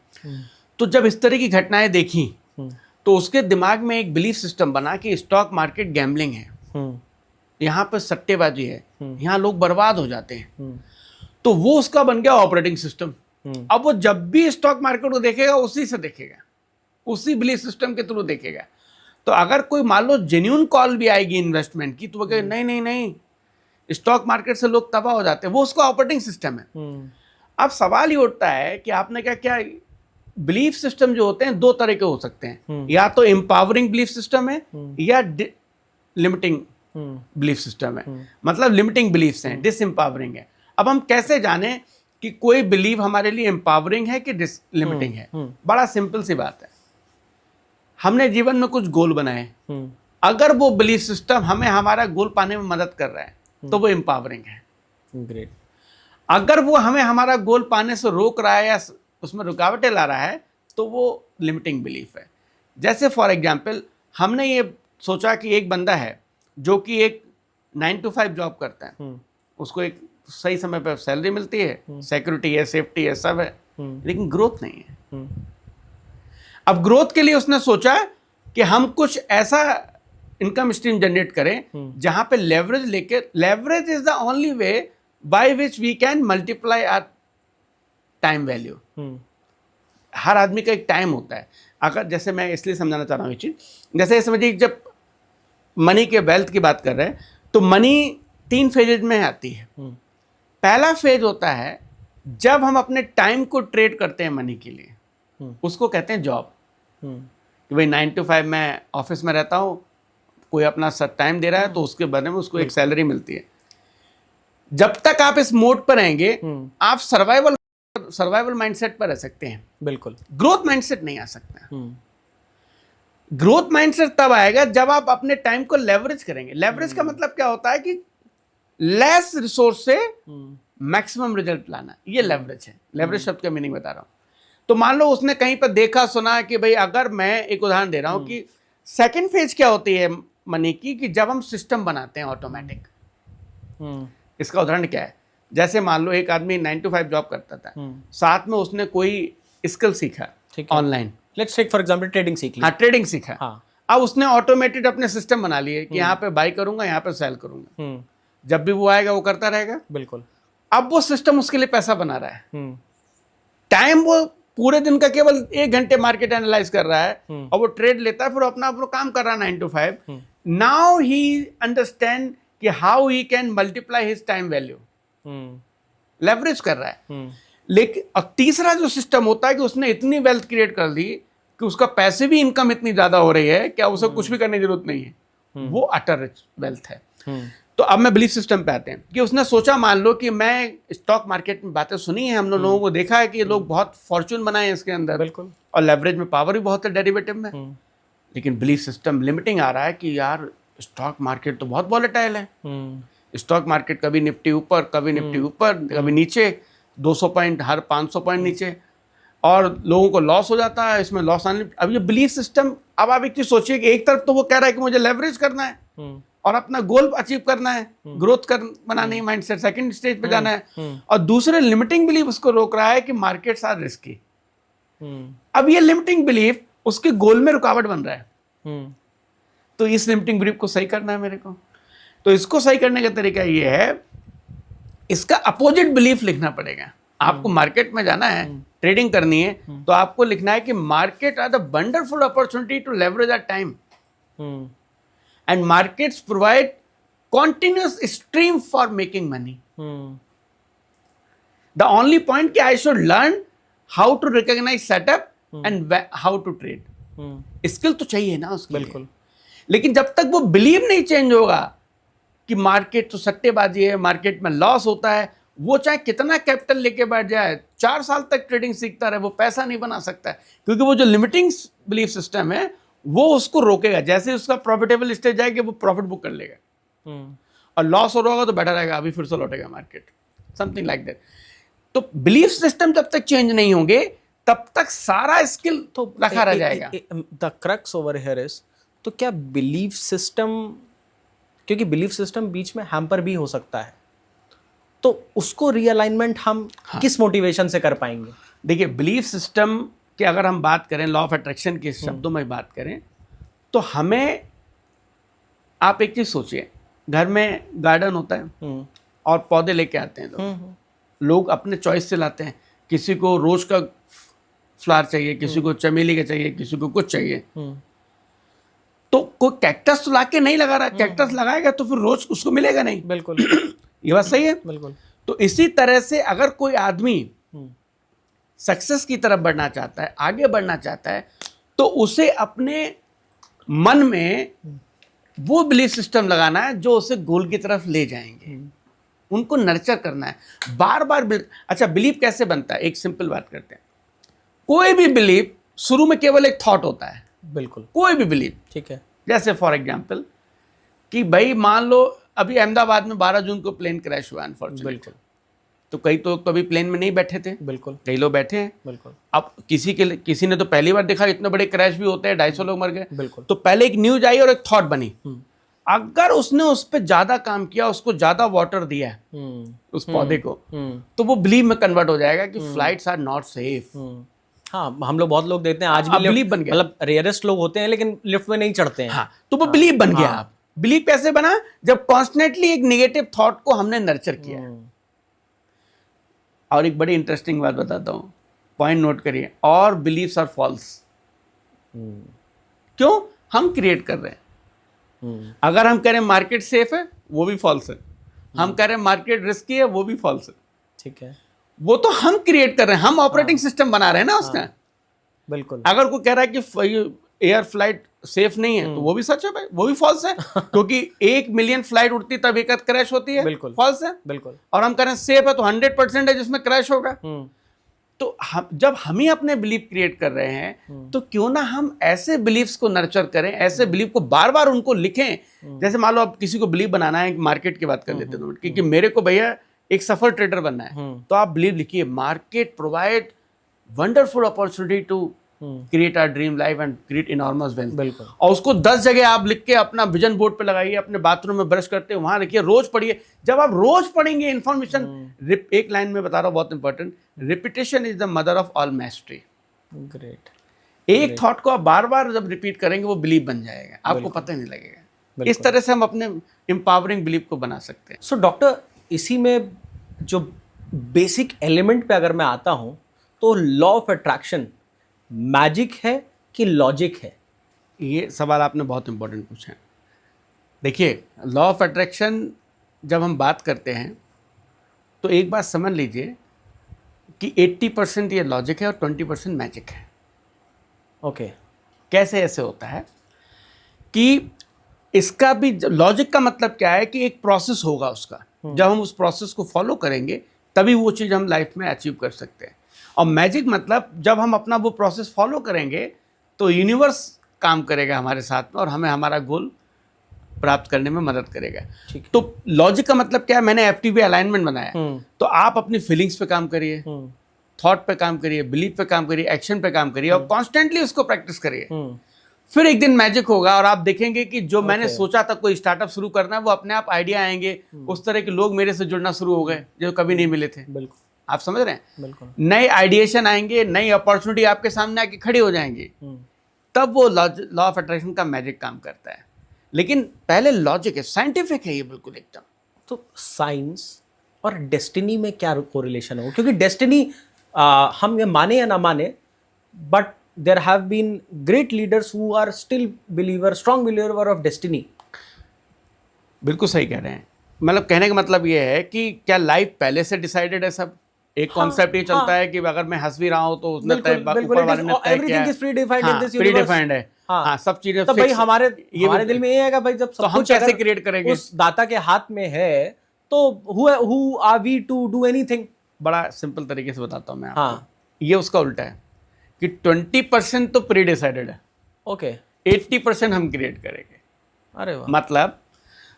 तो जब इस तरह की घटनाएं देखी तो उसके दिमाग में एक बिलीफ सिस्टम बना कि स्टॉक मार्केट गैम्बलिंग है, यहाँ पर सट्टेबाजी है, यहाँ लोग बर्बाद हो जाते हैं। तो वो उसका बन गया ऑपरेटिंग सिस्टम। अब वो जब भी स्टॉक मार्केट को देखेगा उसी से देखेगा, उसी बिलीफ सिस्टम के थ्रू देखेगा। तो अगर कोई मान लो जेन्युइन कॉल भी आएगी इन्वेस्टमेंट की, तो वो कहे नहीं नहीं नहीं, स्टॉक मार्केट से लोग तबाह हो जाते हैं, वो उसका ऑपरेटिंग सिस्टम है। अब सवाल ये उठता है कि आपने क्या बिलीफ सिस्टम जो होते हैं 2 तरह के हो सकते हैं, या तो एम्पावरिंग बिलीफ सिस्टम है या लिमिटिंग बिलीफ सिस्टम है। मतलब लिमिटिंग बिलीफ्स हैं, डिसएम्पावरिंग है। अब हम कैसे जाने कि कोई बिलीव हमारे लिए एम्पावरिंग है कि लिमिटिंग है? बड़ा सिंपल सी बात है। हमने जीवन में कुछ गोल बनाए, अगर वो बिलीफ सिस्टम हमें हमारा गोल पाने में मदद कर रहा है तो वो एम्पावरिंग है। ग्रेट। अगर वो हमें हमारा गोल पाने से रोक रहा है या उसमें रुकावटें ला रहा है तो वो लिमिटिंग बिलीफ है। जैसे फॉर एग्जाम्पल, हमने ये सोचा कि एक बंदा है जो कि एक 9 to 5 जॉब करता है, उसको एक सही समय पर सैलरी मिलती है, सिक्योरिटी है, सेफ्टी है, सब है, लेकिन ग्रोथ नहीं है। अब ग्रोथ के लिए उसने सोचा कि हम कुछ ऐसा इनकम स्ट्रीम जनरेट करें जहां पे लेवरेज लेके, leverage is the only way by which we can multiply our time value. हर आदमी का एक टाइम होता है। अगर, जैसे मैं इसलिए समझाना चाह रहा हूँ ये चीज, जैसे समझिए जब मनी के वेल्थ की बात कर रहे हैं तो मनी 3 फेजेज में आती है। पहला फेज होता है जब हम अपने टाइम को ट्रेड करते हैं मनी के लिए, उसको कहते हैं जॉब। कि भाई 9 to 5 मैं ऑफिस में रहता हूँ, कोई अपना टाइम दे रहा है तो उसके बदले में उसको एक सैलरी मिलती है। जब तक आप इस मोड पर रहेंगे आप सर्वाइवल माइंडसेट पर रह सकते हैं, बिल्कुल ग्रोथ माइंडसेट नहीं आ सकता। ग्रोथ माइंडसेट तब आएगा जब आप अपने टाइम को लेवरेज करेंगे। लेवरेज का मतलब क्या होता है कि लेस रिसोर्स से मैक्सिमम रिजल्ट लाना, ये लेवरेज है। लेवरेज शब्द का मीनिंग बता रहा हूं। तो मान लो उसने कहीं पर देखा सुना कि भाई, अगर मैं एक उदाहरण दे रहा हूं कि सेकंड फेज क्या होती है मनी की, कि जब हम सिस्टम बनाते हैं ऑटोमेटिक। इसका उदाहरण क्या है? जैसे मान लो एक आदमी 9 to 5 जॉब करता था, साथ में उसने कोई स्किल सीखा online, let's take for example trading सीख ली। हाँ, ट्रेडिंग सीखा। हाँ। अब उसने ऑटोमेटेड अपने सिस्टम बना लिए कि यहाँ पे बाई करूंगा, यहाँ पे सेल करूंगा, जब भी वो आएगा वो करता रहेगा। बिल्कुल। अब वो सिस्टम उसके लिए पैसा बना रहा है। टाइम वो पूरे दिन का केवल 1 घंटे मार्केट एनालाइज कर रहा है और वो ट्रेड लेता है, फिर अपना काम कर रहा है 9 to 5। नाउ ही अंडरस्टैंड कि how he can multiply his time value, leverage कर रहा है। लेकिन अब तीसरा जो सिस्टम होता है कि उसने इतनी वेल्थ क्रिएट कर दी कि उसका पैसे भी इनकम इतनी ज्यादा हो रही है कि उसे कुछ भी करने की जरूरत नहीं है, वो अटर रिच वेल्थ है। तो अब मैं बिलीफ सिस्टम पे आते हैं कि उसने सोचा, मान लो कि मैं स्टॉक मार्केट में बातें सुनी है, हम लोगों को देखा है कि लोग बहुत फॉर्चून बनाए हैं इसके अंदर, बिल्कुल, और लेवरेज में पावर भी बहुत है डेरिवेटिव में। लेकिन बिलीफ सिस्टम लिमिटिंग आ रहा है कि यार स्टॉक मार्केट तो बहुत वॉलेटाइल है, स्टॉक मार्केट कभी निफ्टी ऊपर, कभी निफ्टी ऊपर, कभी नीचे, 200 पॉइंट हर 500 पॉइंट नीचे, और लोगों को लॉस हो जाता है, इसमें लॉस आने। अब ये बिलीफ सिस्टम, अब आप एक चीज सोचिए कि एक तरफ तो वो कह रहा है कि मुझे लेवरेज करना है और अपना गोल अचीव करना है, ग्रोथ बनानी है, माइंडसेट सेकंड स्टेज पे जाना है, और दूसरे लिमिटिंग बिलीफ उसको रोक रहा है कि मार्केट्स आर रिस्की। अब ये लिमिटिंग बिलीफ उसके गोल में रुकावट बन रहा है। तो इस लिमिटिंग बिलीफ को सही करना है मेरे को। तो इसको सही करने का तरीका ये है इसका अपोजिट बिलीफ लिखना पड़ेगा। आपको मार्केट में जाना है, ट्रेडिंग करनी है, तो आपको लिखना है कि market are the wonderful opportunity to leverage our time and markets provide continuous stream for making money. The only point कि I should learn how to recognize setup and how to trade. Skill तो चाहिए ना उसके बिल्कुल लिए। लेकिन जब तक वो बिलीव नहीं चेंज होगा कि मार्केट तो सट्टेबाजी है, मार्केट में लॉस होता है, वो चाहे कितना कैपिटल लेके बैठ जाए, 4 साल तक ट्रेडिंग सीखता रहे, वो पैसा नहीं बना सकता है, क्योंकि वो जो लिमिटिंग बिलीफ सिस्टम है वो उसको रोकेगा। जैसे उसका प्रॉफिटेबल स्टेज जाएगा वो प्रॉफिट बुक कर लेगा, और लॉस हो रहा होगा तो बैठा रहेगा, अभी फिर से लौटेगा मार्केट, समथिंग लाइक दैट। तो बिलीफ सिस्टम जब तक चेंज नहीं होंगे तब तक सारा स्किल तो रखा रह जाएगा। The crux over here is, तो क्या बिलीफ सिस्टम, क्योंकि बिलीफ सिस्टम बीच में हैम्पर भी हो सकता है, तो उसको रीअलाइनमेंट हम किस मोटिवेशन से कर पाएंगे? देखिए, बिलीफ सिस्टम की अगर हम बात करें, लॉ ऑफ अट्रैक्शन के शब्दों में बात करें, तो हमें, आप एक चीज सोचिए, घर में गार्डन होता है और पौधे लेके आते हैं लोग अपने चॉइस से लाते हैं। किसी को रोज का फ्लावर चाहिए, किसी को चमेली का चाहिए, किसी को कुछ चाहिए। तो कोई कैक्टस तो लाके नहीं लगा रहा, कैक्टस लगाएगा तो फिर रोज उसको मिलेगा नहीं। बिल्कुल ये बात सही है। बिल्कुल। तो इसी तरह से अगर कोई आदमी सक्सेस की तरफ बढ़ना चाहता है, आगे बढ़ना चाहता है, तो उसे अपने मन में वो बिलीफ सिस्टम लगाना है जो उसे गोल की तरफ ले जाएंगे, उनको नर्चर करना है, बार बार अच्छा, बिलीफ कैसे बनता है? एक सिंपल बात करते हैं। कोई भी बिलीफ शुरू में केवल एक थॉट होता है। बिल्कुल, कोई भी बिलीफ, ठीक है। जैसे फॉर एग्जांपल कि भाई मान लो अभी अहमदाबाद में 12 जून को प्लेन क्रैश हुआ अनफॉर्चुनेटली। बिल्कुल। तो कई तो कभी प्लेन में नहीं बैठे थे, बिल्कुल, कई लोग बैठे हैं। बिल्कुल। अब किसी ने तो पहली बार देखा इतने बड़े क्रैश भी होते हैं, 250 लोग मर गए। बिल्कुल। तो पहले एक न्यूज आई और एक थॉट बनी। अगर उसने उस पर ज्यादा काम किया, उसको ज्यादा वाटर दिया उस पौधे को, तो वो बिलीव में कन्वर्ट हो जाएगा कि फ्लाइट्स आर नॉट सेफ। हाँ, हम लोग बहुत लोग देखते हैं आज भी, बिलीव बन गया। मतलब रेयरेस्ट लोग होते हैं लेकिन लिफ्ट में नहीं चढ़ते हैं। हाँ, तो वो बिलीव बन गया। आप बिलीव कैसे बना? जब कॉन्स्टेंटली एक नेगेटिव थॉट को हमने नर्चर किया। और एक बड़ी इंटरेस्टिंग बात बताता हूं, पॉइंट नोट करिए, और बिलीव्स आर फॉल्स। क्यों? हम क्रिएट कर रहे हैं। अगर हम कह रहे हैं मार्केट सेफ है, वो भी फॉल्स है। हम कह रहे हैं मार्केट रिस्की है, वो भी फॉल्स है। ठीक है, वो तो हम क्रिएट कर रहे हैं, हम ऑपरेटिंग सिस्टम बना रहे हैं ना उसका। बिल्कुल। अगर कोई कह रहा है कि एयर फ्लाइट सेफ नहीं है, तो वो भी सच है भाई, वो भी फॉल्स है। क्योंकि 1 मिलियन फ्लाइट उड़ती तब एक क्रैश होती है। बिल्कुल फॉल्स है। बिल्कुल। और हम कह रहे हैं सेफ है, तो 100% है जिसमें क्रैश होगा। तो जब हम ही अपने बिलीफ क्रिएट कर रहे हैं, तो क्यों ना हम ऐसे बिलीफ्स को नर्चर करें, ऐसे बिलीफ को बार बार उनको लिखें। जैसे मान लो अब किसी को बिलीव बनाना है, मार्केट की बात कर लेते हैं, क्योंकि मेरे को भैया एक सफल ट्रेडर बनना है, तो आप बिलीव लिखिए, market provide wonderful opportunity to create our dream life and create enormous wealth. बिल्कुल। और उसको 10 जगह आप लिख के अपना विजन बोर्ड पे लगाइए, अपने बाथरूम में ब्रश करते हैं वहां लिखिए, रोज पढ़िए। जब आप रोज पढ़ेंगे इन्फॉर्मेशन, एक लाइन में बता रहा हूं बहुत important, repetition is the mother of all मैस्ट्री। Great. एक थॉट को आप बार बार जब रिपीट करेंगे, वो बिलीव बन जाएगा, आपको पता ही नहीं लगेगा। इस तरह से हम अपने एम्पावरिंग बिलीव को बना सकते हैं। सो डॉक्टर, इसी में जो बेसिक एलिमेंट पे अगर मैं आता हूं, तो लॉ ऑफ अट्रैक्शन मैजिक है कि लॉजिक है? ये सवाल आपने बहुत इंपॉर्टेंट पूछा है। देखिए, लॉ ऑफ अट्रैक्शन जब हम बात करते हैं, तो एक बात समझ लीजिए कि 80% ये लॉजिक है और 20% मैजिक है। ओके। कैसे ऐसे होता है कि इसका भी लॉजिक का मतलब क्या है कि एक प्रोसेस होगा उसका, जब हम उस प्रोसेस को फॉलो करेंगे तभी वो चीज़ हम लाइफ में अचीव कर सकते हैं। और मैजिक मतलब जब हम अपना वो प्रोसेस फॉलो करेंगे तो यूनिवर्स काम करेगा हमारे साथ में और हमें हमारा गोल प्राप्त करने में मदद करेगा। तो लॉजिक का मतलब क्या है? मैंने FTV अलाइनमेंट बनाया, तो आप अपनी फीलिंग्स पे काम करिए, थॉट पे काम करिए, बिलीफ पे काम करिए, एक्शन पे काम करिए और कॉन्स्टेंटली उसको प्रैक्टिस करिए। फिर एक दिन मैजिक होगा और आप देखेंगे कि जो मैंने सोचा था कोई स्टार्टअप शुरू करना है, वो अपने आप आइडिया आएंगे। उस तरह के लोग मेरे से जुड़ना शुरू हो गए जो कभी नहीं मिले थे। बिल्कुल, आप समझ रहे हैं? बिल्कुल। नए आइडिएशन आएंगे, नई अपॉर्चुनिटी आपके सामने आके खड़ी हो जाएंगी, तब वो लॉ ऑफ अट्रैक्शन का मैजिक काम करता है। लेकिन पहले लॉजिक है, साइंटिफिक है ये बिल्कुल एकदम। तो साइंस और डेस्टिनी में क्या कोरिलेशन हो? क्योंकि डेस्टिनी हम ये माने या ना माने, but there have been great leaders who are still believer, strong believer of destiny. बिल्कुल सही कह रहे हैं। मतलब कहने का मतलब ये है कि क्या लाइफ पहले से डिसाइडेड है सब? एक कॉन्सेप्ट ये चलता है कि अगर मैं हंस भी रहा हूँ तो उसने ऊपर वाले ने तय किया है, प्रीडिफाइंड है। हाँ, सब चीजें तो भाई हमारे दिल में ये है कि भाई जब सब हम कुछ कैसे क्रिएट करेंगे उस दाता के हाथ में है, तो who are we to do anything? बड़ा सिंपल तरीके से बताता हूँ मैं आपको। हाँ, ये उसका उल्टा है कि 20% तो प्री डिसाइडेड है, ओके, 80% हम क्रिएट करेंगे। अरे वाह। मतलब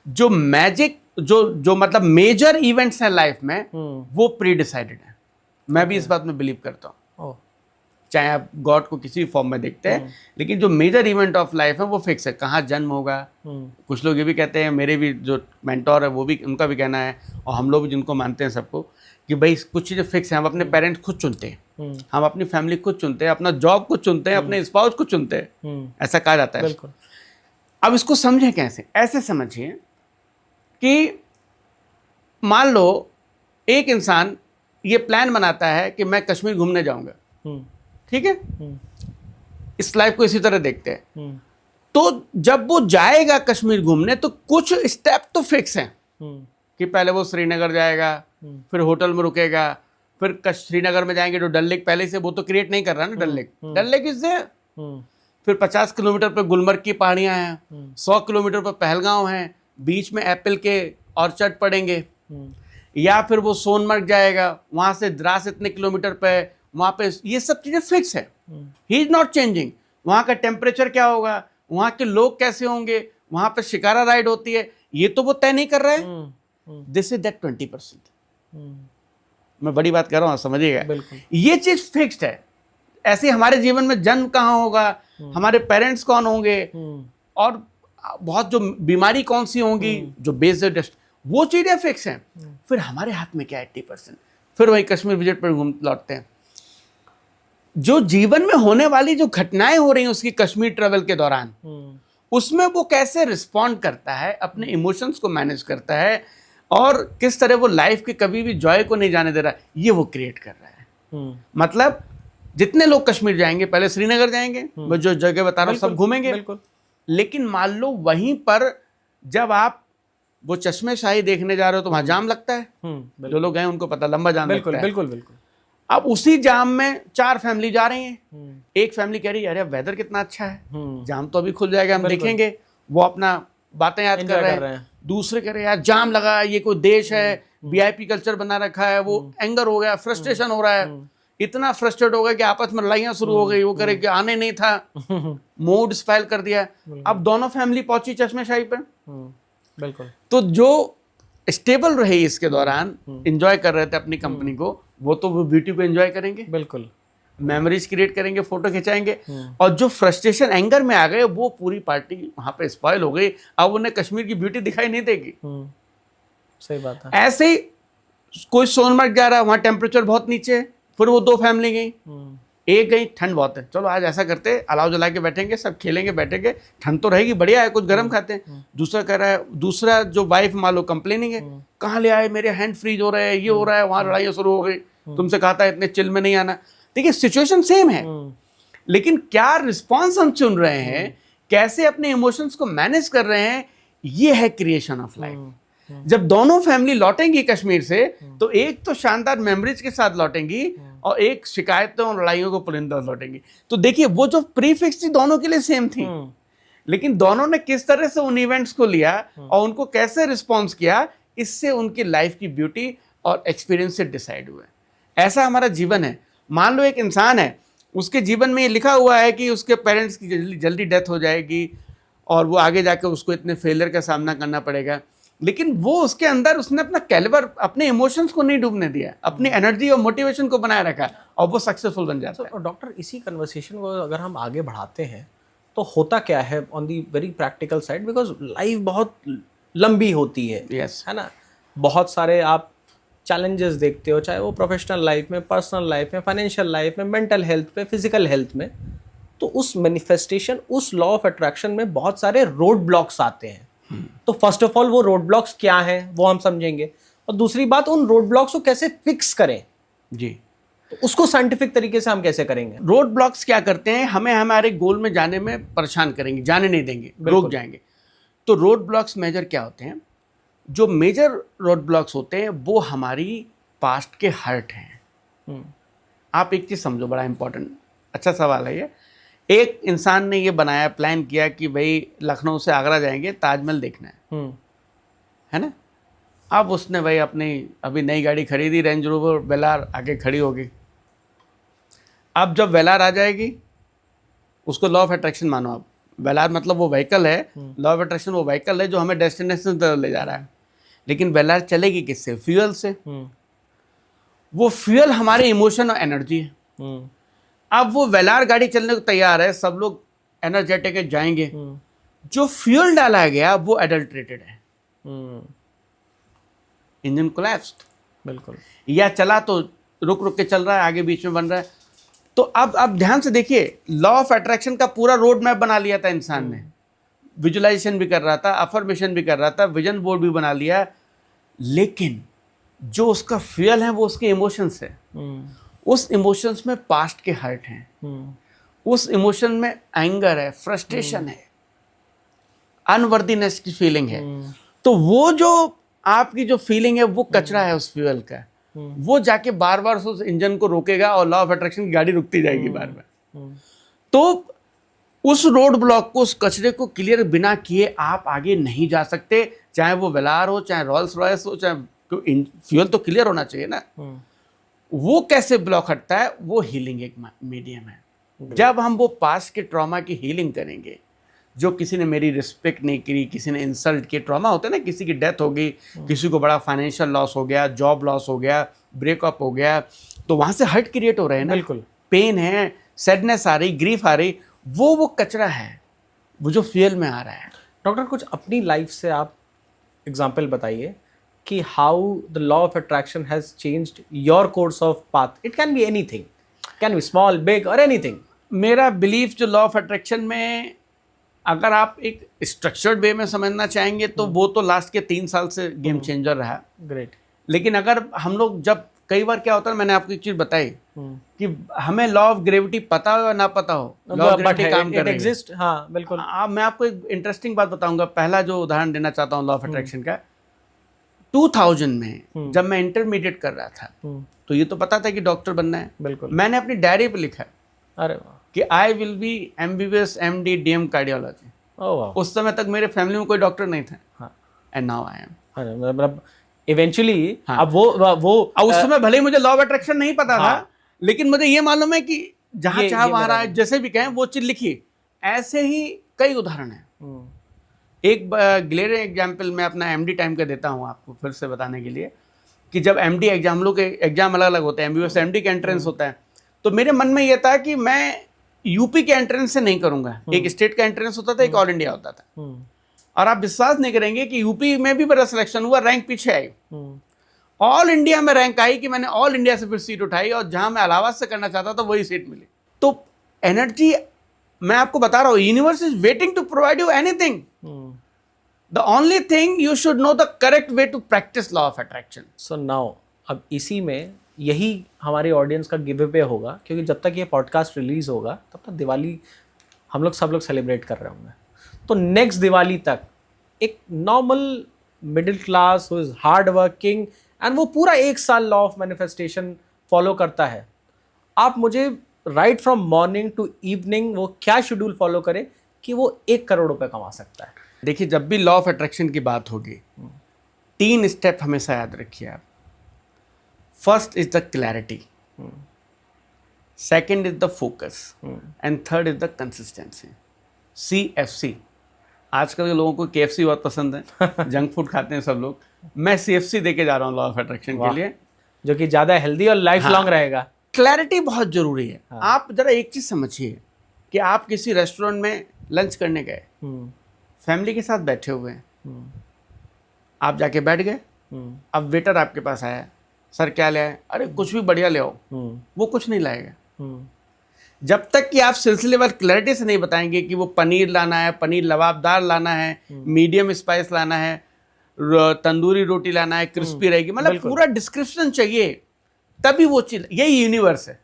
जो मैजिक जो मतलब मेजर इवेंट्स हैं लाइफ में, वो प्री डिसाइडेड है। मैं भी इस बात में बिलीव करता हूँ, चाहे आप गॉड को किसी फॉर्म में देखते हैं, लेकिन जो मेजर इवेंट ऑफ लाइफ है वो फिक्स है। कहाँ जन्म होगा, कुछ लोग ये भी कहते हैं, मेरे भी जो मेंटोर है वो भी, उनका भी कहना है, और हम लोग भी जिनको मानते हैं सबको, कि भाई कुछ चीज़ें फिक्स हैं। हम अपने पेरेंट्स खुद चुनते हैं, हम अपनी फैमिली खुद चुनते हैं, अपना जॉब खुद चुनते हैं, अपने स्पाउस खुद चुनते हैं, ऐसा कहा जाता है। अब इसको समझें कैसे? ऐसे समझिए कि मान लो एक इंसान ये प्लान बनाता है कि मैं कश्मीर घूमने जाऊंगा, ठीक है, इस लाइफ को इसी तरह देखते हैं। तो जब वो जाएगा कश्मीर घूमने तो कुछ स्टेप तो फिक्स हैं कि पहले वो श्रीनगर जाएगा, फिर होटल में रुकेगा, फिर श्रीनगर में जाएंगे तो डल लेक, पहले से वो तो क्रिएट नहीं कर रहा ना, डल लेक इज देयर। फिर 50 किलोमीटर पर गुलमर्ग की पहाड़ियां हैं, 100 किलोमीटर पर पहलगांव है, बीच में एप्पल के ऑर्चर्ड पड़ेंगे। या फिर वो सोनमर्ग जाएगा, वहां से द्रास इतने किलोमीटर पे, वहां पे ये सब चीजें फिक्स है, ही इज नॉट चेंजिंग। वहां का टेम्परेचर क्या होगा, वहां के लोग कैसे होंगे, वहां पे शिकारा राइड होती है, ये तो वो तय नहीं कर रहा है। This is that 20%। मैं बड़ी बात कर रहा हूँ, समझिएगा, ये चीज फिक्स्ड है। ऐसे हमारे जीवन में जन्म कहाँ होगा, हमारे पेरेंट्स कौन होंगे, और बहुत जो बीमारी कौन सी होंगी, जो बेस्ड, वो चीजें फिक्स हैं। फिर हमारे हाथ में क्या है? 80%। फिर वही कश्मीर विजिट पर घूम लौटते हैं। जो जीवन में होने वाली जो घटनाएं हो रही हैं उसकी कश्मीर ट्रेवल के दौरान, उसमें वो कैसे रिस्पॉन्ड करता है, अपने इमोशंस को मैनेज करता है, और किस तरह वो लाइफ के कभी भी जॉय को नहीं जाने दे रहा है, ये वो क्रिएट कर रहा है। मतलब जितने लोग कश्मीर जाएंगे, पहले श्रीनगर जाएंगे, मैं जो जगह बता रहा हूँ सब घूमेंगे, लेकिन मान लो वहीं पर जब आप वो चश्मे शाही देखने जा रहे हो तो वहां जाम लगता है। जो लोग गए उनको पता, लंबा जाम लगता है। बिल्कुल। अब उसी जाम में 4 फैमिली जा रही हैं। एक फैमिली कह रही है अरे वेदर कितना अच्छा है, जाम तो अभी खुल जाएगा, हम देखेंगे, वो अपना बातें याद कर रहे हैं। दूसरे कह रहे हैं यार जाम लगा, ये कोई देश है, वीआईपी कल्चर बना रखा है, वो एंगर हो गया, फ्रस्ट्रेशन हो रहा है, इतना फ्रस्ट्रेट हो गया कि आपस में लड़ाइयां शुरू हो गई। वो करे कि आने नहीं था, मूड स्पाइल कर दिया। अब दोनों फैमिली पहुंची चश्मे शाही पे। बिल्कुल। तो जो स्टेबल रहे इसके दौरान, एंजॉय कर रहे थे अपनी कंपनी को, वो तो वो ब्यूटी को एंजॉय करेंगे, बिल्कुल, मेमोरीज क्रिएट करेंगे, फोटो खिंचाएंगे। और जो फ्रस्ट्रेशन एंगर में आ गए, वो पूरी पार्टी वहां पे स्पॉइल हो गई। अब उन्हें कश्मीर की ब्यूटी दिखाई नहीं देगी। सही बात है। ऐसे ही कोई सोनमर्ग जा रहा है, वहां टेम्परेचर बहुत नीचे है, फिर वो 2 फैमिली गई। एक गई ठंड बहुत है, चलो आज ऐसा करते हैं, अलाव जला के बैठेंगे, सब खेलेंगे, बैठेंगे, ठंड तो रहेगी, बढ़िया है, कुछ गर्म खाते हैं। दूसरा कह रहा है, दूसरा जो वाइफ मान लो कंप्लेनिंग है, कहाँ ले आए, मेरे हैंड फ्रीज हो रहे हैं, ये हो रहा है, वहां लड़ाइयाँ शुरू हो गई, तुमसे कहा था इतने चिल में नहीं आना। देखिए सिचुएशन सेम है, लेकिन क्या रिस्पॉन्स हम चुन रहे हैं, कैसे अपने इमोशंस को मैनेज कर रहे हैं, ये है क्रिएशन ऑफ लाइफ। जब दोनों फैमिली लौटेंगी कश्मीर से, तो एक तो शानदार मेमोरीज के साथ लौटेंगी, और एक शिकायतों और लड़ाइयों को पुलिंदा लौटेंगी। तो देखिए वो जो प्रीफिक्स थी दोनों के लिए सेम थी, लेकिन दोनों ने किस तरह से उन इवेंट्स को लिया और उनको कैसे रिस्पॉन्स किया, इससे उनकी लाइफ की ब्यूटी और एक्सपीरियंस से डिसाइड हुआ है। ऐसा हमारा जीवन है। मान लो एक इंसान है, उसके जीवन में ये लिखा हुआ है कि उसके पेरेंट्स की जल्दी डेथ हो जाएगी और वो आगे जाकर उसको इतने फेलियर का सामना करना पड़ेगा, लेकिन वो उसके अंदर उसने अपना कैलिबर, अपने इमोशंस को नहीं डूबने दिया, अपनी एनर्जी और मोटिवेशन को बनाए रखा, और वो सक्सेसफुल बन जाता है। डॉक्टर, इसी कन्वर्सेशन को अगर हम आगे बढ़ाते हैं तो होता क्या है on the very practical side, because life बहुत लंबी होती है, yes. है ना, बहुत सारे आप चैलेंजेस देखते हो, चाहे वो प्रोफेशनल लाइफ में, पर्सनल लाइफ में, फाइनेंशियल लाइफ में, मेंटल हेल्थ पे, फिजिकल हेल्थ में। तो उस मैनिफेस्टेशन, उस लॉ ऑफ अट्रैक्शन में बहुत सारे रोड ब्लॉक्स आते हैं। तो फर्स्ट ऑफ ऑल वो रोड ब्लॉक्स क्या हैं वो हम समझेंगे, और दूसरी बात उन रोड ब्लॉक्स को कैसे फिक्स करें, जी। तो उसको साइंटिफिक तरीके से हम कैसे करेंगे? रोड ब्लॉक्स क्या करते हैं, हमें हमारे गोल में जाने में परेशान करेंगे, जाने नहीं देंगे, रोक जाएंगे। तो रोड ब्लॉक्स मेजर क्या होते हैं? जो मेजर रोड ब्लॉक्स होते हैं वो हमारी पास्ट के हर्ट हैं। आप एक चीज़ समझो, बड़ा इंपॉर्टेंट, अच्छा सवाल है ये। एक इंसान ने ये बनाया, प्लान किया कि भाई लखनऊ से आगरा जाएंगे, ताजमहल देखना है ना। अब उसने भाई अपनी अभी नई गाड़ी खरीदी, रेंज रोवर वेलार आके खड़ी होगी। अब जब वेलार आ जाएगी, उसको लॉ ऑफ अट्रैक्शन मानो आप, वेलार मतलब वो व्हीकल है, लॉ ऑफ अट्रैक्शन वो व्हीकल है जो हमें डेस्टिनेशन तरफ ले जा रहा है। लेकिन वेलार चलेगी किससे? फ्यूल से। वो फ्यूल हमारे इमोशन और एनर्जी है। अब वो वेलार गाड़ी चलने को तैयार है, सब लोग एनर्जेटिक है, जाएंगे। जो फ्यूल डाला गया वो एडल्ट्रेटेड है, इंजन कोलैप्स्ड। बिल्कुल। या चला तो रुक रुक के चल रहा है, आगे बीच में बन रहा है। तो अब ध्यान से देखिए, लॉ ऑफ अट्रैक्शन का पूरा रोड मैप बना लिया था इंसान ने, विजुअलाइजेशन भी कर रहा था, अफर्मेशन भी कर रहा था, विजन बोर्ड भी बना लिया, लेकिन जो उसका फ्यूल है वो उसके इमोशंस है। उस इमोशंस में पास्ट के हर्ट हैं, उस इमोशन में एंगर है, फ्रस्ट्रेशन है, अनवर्दीनेस की फीलिंग है। तो वो जो आपकी जो फीलिंग है वो कचरा है उस फ्यूल का, वो जाके बार बार उस इंजन को रोकेगा और लॉ ऑफ अट्रैक्शन की गाड़ी रुकती जाएगी बार बार। तो उस रोड ब्लॉक को, उस कचरे को क्लियर बिना किए आप आगे नहीं जा सकते, चाहे वो वेलार हो, चाहे रॉल्स रॉयस हो, चाहे फ्यूल तो क्लियर होना चाहिए ना। वो कैसे ब्लॉक हटता है? वो हीलिंग एक मीडियम है। जब हम वो पास्ट के ट्रॉमा की हीलिंग करेंगे, जो किसी ने मेरी रिस्पेक्ट नहीं करी, किसी ने इंसल्ट किए, ट्रॉमा होते हैं ना, किसी की डेथ हो गई, किसी को बड़ा फाइनेंशियल लॉस हो गया, जॉब लॉस हो गया, ब्रेकअप हो गया, तो वहाँ से हर्ट क्रिएट हो रहे हैं ना। बिल्कुल। पेन है, सैडनेस आ रही, ग्रीफ आ रही, वो कचरा है, वो जो फ्यूल में आ रहा है। डॉक्टर, कुछ अपनी लाइफ से आप एग्जाम्पल बताइए कि how the law of attraction has changed your course of path. It can be anything, can be small, big और एनीथिंग। मेरा बिलीफ जो लॉ ऑफ अट्रैक्शन में, अगर आप एक स्ट्रक्चर्ड वे में समझना चाहेंगे तो वो तो लास्ट के 3 साल से गेम चेंजर रहा। ग्रेट। लेकिन अगर हम लोग, जब कई बार क्या होता है, मैंने आपको एक चीज़ बताई कि हमें लॉ ऑफ ग्रेविटी पता हो या ना पता हो, लॉ ऑफ ग्रेविटी काम कर रही है। हाँ, बिल्कुल। मैं आपको एक इंटरेस्टिंग बात बताऊंगा। पहला जो उदाहरण देना चाहता हूँ लॉ ऑफ अट्रैक्शन का, 2000 में जब मैं इंटरमीडिएट कर रहा था, तो ये तो पता था कि डॉक्टर बनना है। बिल्कुल। मैंने अपनी डायरी पे लिखा, अरे वाह, कि I will be MBBS MD DM cardiology. उस समय तक मेरे फैमिली में कोई डॉक्टर नहीं था, एंड नाउ आई एम। मतलब इवेंचुअली अब वो उस समय भले ही मुझे लॉ ऑफ अट्रैक्शन नहीं पता था, लेकिन मुझे ये मालूम है कि जहां चाह वहां रहा है, जैसे भी कहें वो चीज लिखी। ऐसे ही कई उदाहरण हैं। एक ग्लेरिंग एग्जाम्पल मैं अपना MD टाइम का देता हूँ आपको फिर से बताने के लिए, कि जब MD एग्जाम, हम लोग के एग्जाम अलग अलग होते हैं, MBBS MD का एंट्रेंस होता है, तो मेरे मन में ये था कि मैं यूपी के एंट्रेंस से नहीं करूंगा। एक स्टेट का एंट्रेंस होता था, एक ऑल इंडिया होता था। और आप विश्वास नहीं करेंगे कि यूपी में भी मेरा सिलेक्शन हुआ, रैंक पीछे आई। ऑल इंडिया में रैंक आई कि मैंने ऑल इंडिया से फिर सीट उठाई, और जहां मैं इलाहाबाद से करना चाहता था वही सीट मिली। तो एनर्जी, मैं आपको बता रहा हूं, universe is waiting to provide you anything. The only thing you should know the correct way to practise law of attraction. So now, अब इसी में यही हमारी ऑडियंस का गिव अवे होगा, क्योंकि जब तक ये पॉडकास्ट रिलीज होगा तब तक दिवाली हम लोग सब लोग सेलिब्रेट कर रहे होंगे। तो नेक्स्ट दिवाली तक एक normal middle class who is hard working and वो पूरा 1 साल लॉ ऑफ मैनिफेस्टेशन फॉलो करता है, आप मुझे right from morning to evening वो क्या शेड्यूल फॉलो करे कि वो 1 करोड़ रुपए कमा सकता है? देखिए, जब भी लॉ ऑफ अट्रैक्शन की बात होगी, 3 स्टेप हमेशा याद रखिए आप। First is the clarity, second is the focus, and third is the consistency. CFC। आजकल के लोगों को KFC बहुत पसंद है, जंक फूड खाते हैं सब लोग। मैं CFC देके जा रहा हूँ लॉ ऑफ अट्रैक्शन के लिए, जो कि ज़्यादा हेल्दी और लाइफ लॉन्ग रहेगा। क्लैरिटी बहुत जरूरी है। आप जरा एक चीज समझिए कि आप किसी रेस्टोरेंट में लंच करने गए, फैमिली के साथ बैठे हुए हैं, आप जाके बैठ गए, अब वेटर आपके पास आया, सर क्या ले आए? अरे कुछ भी बढ़िया ले आओ। वो कुछ नहीं लाएगा जब तक कि आप सिलसिलेवार क्लैरिटी से नहीं बताएंगे कि वो पनीर लाना है, पनीर लबाबदार लाना है, मीडियम स्पाइस लाना है, तंदूरी रोटी लाना है, क्रिस्पी रहेगी, मतलब बिल्कुल। पूरा डिस्क्रिप्शन चाहिए, तभी वो चीज, यही यूनिवर्स है।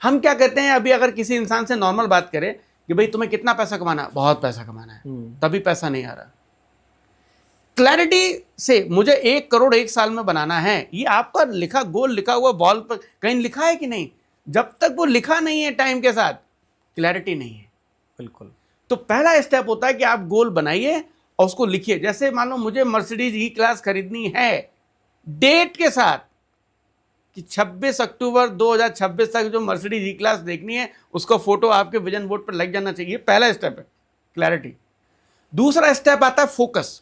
हम क्या कहते हैं, अभी अगर किसी इंसान से नॉर्मल बात करें कि भाई तुम्हें कितना पैसा कमाना है, बहुत पैसा कमाना है, तभी पैसा नहीं आ रहा। क्लैरिटी से मुझे 1 करोड़ 1 साल में बनाना है, ये आपका लिखा गोल, लिखा हुआ बॉल पर कहीं लिखा है कि नहीं? जब तक वो लिखा नहीं है टाइम के साथ, क्लैरिटी नहीं है। बिल्कुल। तो पहला स्टेप होता है कि आप गोल बनाइए और उसको लिखिए। जैसे मान लो मुझे मर्सिडीज ई क्लास खरीदनी है, डेट के साथ कि 26 अक्टूबर 2026 तक जो मर्सिडीज ई क्लास देखनी है, उसका फोटो आपके विजन बोर्ड पर लग जाना चाहिए। पहला स्टेप है क्लैरिटी। दूसरा स्टेप आता है फोकस।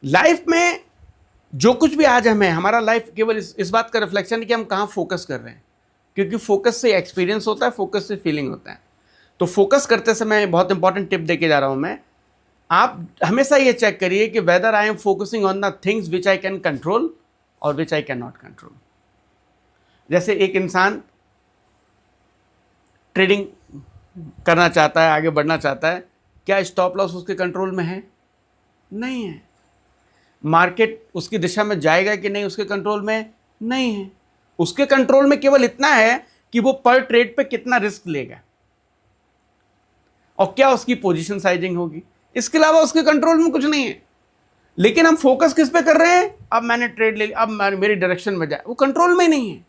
लाइफ में जो कुछ भी आज हमें, हमारा लाइफ केवल इस बात का रिफ्लेक्शन है कि हम कहाँ फोकस कर रहे हैं, क्योंकि फोकस से एक्सपीरियंस होता है, फोकस से फीलिंग होता है। तो फोकस करते समय बहुत इंपॉर्टेंट टिप देके जा रहा हूं मैं। आप हमेशा ये चेक करिए कि whether I am focusing on the things which I can control और which I can not control. जैसे एक इंसान ट्रेडिंग करना चाहता है, आगे बढ़ना चाहता है, क्या स्टॉप लॉस उसके कंट्रोल में है? नहीं है। मार्केट उसकी दिशा में जाएगा कि नहीं, उसके कंट्रोल में नहीं है। उसके कंट्रोल में केवल इतना है कि वो पर ट्रेड पे कितना रिस्क लेगा और क्या उसकी पोजीशन साइजिंग होगी। इसके अलावा उसके कंट्रोल में कुछ नहीं है। लेकिन हम फोकस किस पे कर रहे हैं? अब मैंने ट्रेड ले ली, अब मेरी डायरेक्शन में जाए, वो कंट्रोल में नहीं है।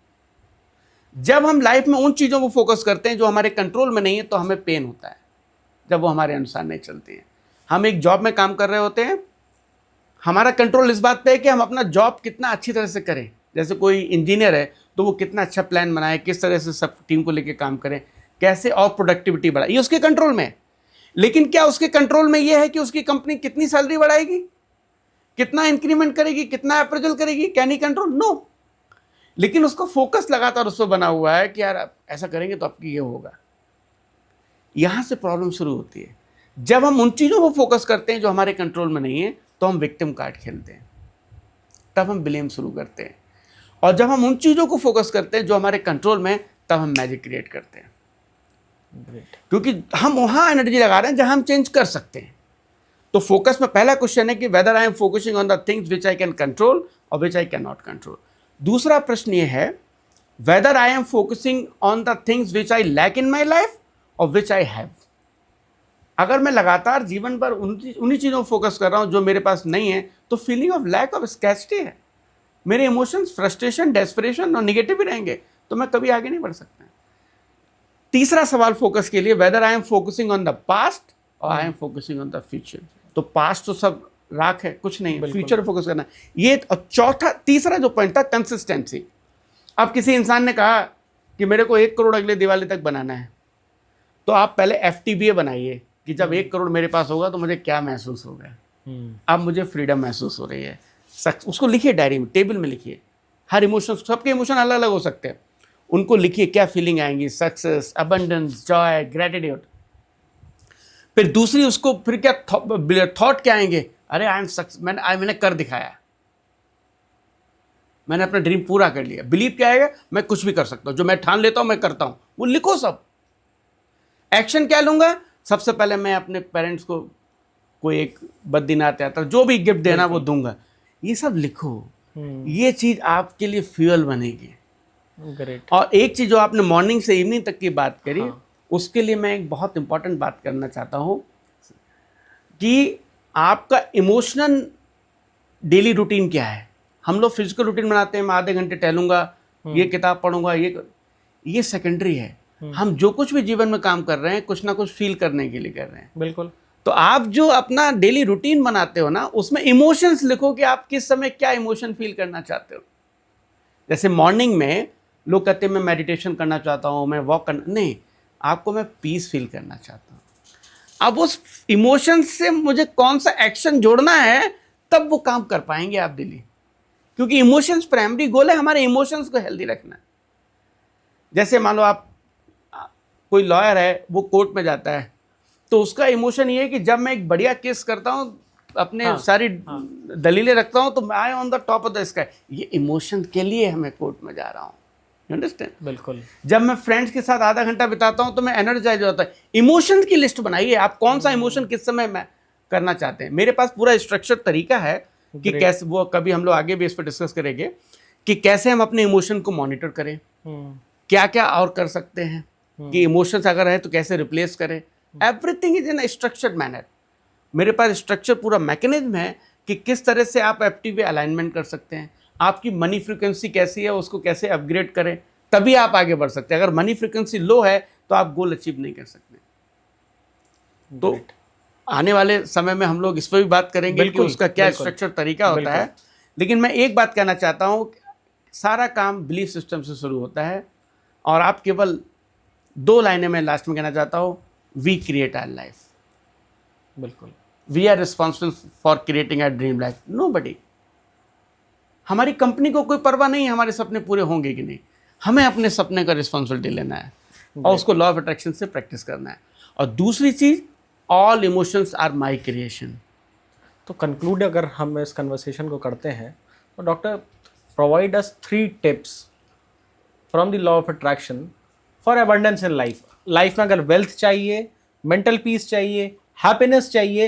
जब हम लाइफ में उन चीज़ों को फोकस करते हैं जो हमारे कंट्रोल में नहीं है, तो हमें पेन होता है जब वो हमारे अनुसार नहीं चलती है। हम एक जॉब में काम कर रहे होते हैं, हमारा कंट्रोल इस बात पे है कि हम अपना जॉब कितना अच्छी तरह से करें। जैसे कोई इंजीनियर है तो वो कितना अच्छा प्लान बनाए, किस तरह से सब टीम को लेकर काम करें, कैसे और प्रोडक्टिविटी बढ़ाए, ये उसके कंट्रोल में है। लेकिन क्या उसके कंट्रोल में ये है कि उसकी कंपनी कितनी सैलरी बढ़ाएगी, कितना इंक्रीमेंट करेगी, कितना अप्रेजल करेगी? Can he control? नो। लेकिन उसका फोकस लगातार उस पर बना हुआ है कि यार ऐसा करेंगे तो आपकी ये होगा। यहां से प्रॉब्लम शुरू होती है। जब हम उन चीज़ों को फोकस करते हैं जो हमारे कंट्रोल में नहीं है, तो हम विक्टिम कार्ड खेलते हैं, तब हम ब्लेम शुरू करते हैं। और जब हम उन चीज़ों को फोकस करते हैं जो हमारे कंट्रोल में, तब हम मैजिक क्रिएट करते हैं। क्योंकि हम वहाँ एनर्जी लगा रहे हैं जहाँ हम चेंज कर सकते हैं। तो फोकस में पहला क्वेश्चन है कि whether I am focusing on the things which I can control और which I can not control. दूसरा प्रश्न ये है, whether I am focusing on the things which I lack in my life और विच आई हैव। अगर मैं लगातार जीवन पर उन्हीं चीज़ों को फोकस कर रहा हूँ जो मेरे पास नहीं है, तो feeling of lack of scarcity है। मेरे इमोशंस फ्रस्ट्रेशन, डेस्परेशन और निगेटिव ही रहेंगे, तो मैं कभी आगे नहीं बढ़ सकता। तीसरा सवाल फोकस के लिए, whether I am focusing on the past और I am focusing on the future. तो पास्ट तो सब राख है, कुछ नहीं, फ्यूचर फोकस करना ये। और तीसरा जो पॉइंट था, कंसिस्टेंसी। अब किसी इंसान ने कहा कि मेरे को 1 करोड़ अगले दिवाली तक बनाना है, तो आप पहले FTBA बनाइए कि जब 1 करोड़ मेरे पास होगा तो मुझे क्या महसूस होगा। अब मुझे फ्रीडम महसूस हो रही है। उसको लिखिए, डायरी में, टेबल में लिखिए। हर इमोशन, सबके इमोशन अलग अलग हो सकते हैं, उनको लिखिए, क्या फीलिंग आएंगी, सक्सेस, अबंडेंस, जॉय, ग्रेटिट्यूड। फिर दूसरी उसको फिर क्या थॉट क्या आएंगे, अरे आई एम सक्सेस, मैंने कर दिखाया, मैंने अपना ड्रीम पूरा कर लिया। बिलीव क्या आएगा, मैं कुछ भी कर सकता हूं, जो मैं ठान लेता हूं मैं करता हूं। वो लिखो सब। एक्शन क्या लूंगा, सबसे पहले मैं अपने पेरेंट्स को कोई एक बद्रीनाथ यात्रा, जो भी गिफ्ट देना वो दूंगा। ये सब लिखो। ये चीज आपके लिए फ्यूल बनेगी। ग्रेट। और एक चीज जो आपने मॉर्निंग से इवनिंग तक की बात करी, उसके लिए मैं एक बहुत इंपॉर्टेंट बात करना चाहता हूं कि आपका इमोशनल डेली रूटीन क्या है। हम लोग फिजिकल रूटीन बनाते हैं, मैं आधे घंटे टहलूंगा, ये किताब पढ़ूंगा, ये सेकेंडरी है। हम जो कुछ भी जीवन में काम कर रहे हैं, कुछ ना कुछ फील करने के लिए कर रहे हैं। बिल्कुल। तो आप जो अपना डेली रूटीन बनाते हो ना, उसमें इमोशंस लिखो कि आप किस समय क्या इमोशन फील करना चाहते हो। जैसे मॉर्निंग में लोग कहते हैं मैं मेडिटेशन करना चाहता हूँ, मैं वॉक करना, नहीं, आपको मैं पीस फील करना चाहता हूँ। अब उस इमोशन से मुझे कौन सा एक्शन जोड़ना है, तब वो काम कर पाएंगे आप डेली। क्योंकि इमोशंस प्राइमरी गोल है, हमारे इमोशंस को हेल्दी रखना। जैसे मान लो आप कोई लॉयर है, वो कोर्ट में जाता है, तो उसका इमोशन ये है कि जब मैं एक बढ़िया केस करता हूँ, अपने सारी दलीलें रखता हूँ, तो I on the top of the sky. ये इमोशन के लिए है मैं कोर्ट में जा रहा हूँ। You understand? बिल्कुल। जब मैं फ्रेंड्स के साथ आधा घंटा बिताता हूँ तो मैं एनर्जाइज होता है। इमोशन की लिस्ट बनाइए, आप कौन सा इमोशन किस समय में करना चाहते हैं। मेरे पास पूरा स्ट्रक्चर तरीका है कि Great. कैसे, वो कभी हम लोग आगे भी इस पर डिस्कस करेंगे कि कैसे हम अपने इमोशन को मॉनिटर करें, क्या क्या और कर सकते हैं, कि इमोशंस अगर है तो कैसे रिप्लेस करें। Everything is in structured manner. मेरे पास स्ट्रक्चर पूरा मैकेनिज्म है कि किस तरह से आप एफटीवे अलाइनमेंट कर सकते हैं, आपकी मनी फ्रीक्वेंसी कैसी है उसको कैसे अपग्रेड करें, तभी आप आगे बढ़ सकते हैं। अगर मनी फ्रीक्वेंसी लो है तो आप गोल अचीव नहीं कर सकते। तो आने वाले समय में हम लोग इस पर भी बात करेंगे कि उसका क्या स्ट्रक्चर तरीका होता है। लेकिन मैं एक बात कहना चाहता हूँ, सारा काम बिलीफ सिस्टम से शुरू होता है, और आप केवल 2 लाइनें मैं लास्ट में कहना चाहता हूँ, वी क्रिएट आवर लाइफ। बिल्कुल। We are responsible for creating our dream life, nobody. हमारी कंपनी को कोई परवाह नहीं है हमारे सपने पूरे होंगे कि नहीं, हमें अपने सपने का रिस्पॉन्सिबिलिटी लेना है और उसको लॉ ऑफ अट्रैक्शन से प्रैक्टिस करना है। और दूसरी चीज़, all emotions are my creation. तो कंक्लूड अगर हम इस कन्वर्सेशन को करते हैं तो doctor, provide us 3 tips from the law of attraction for abundance in life. Life में अगर वेल्थ चाहिए, मेंटल पीस चाहिए, हैप्पीनेस चाहिए,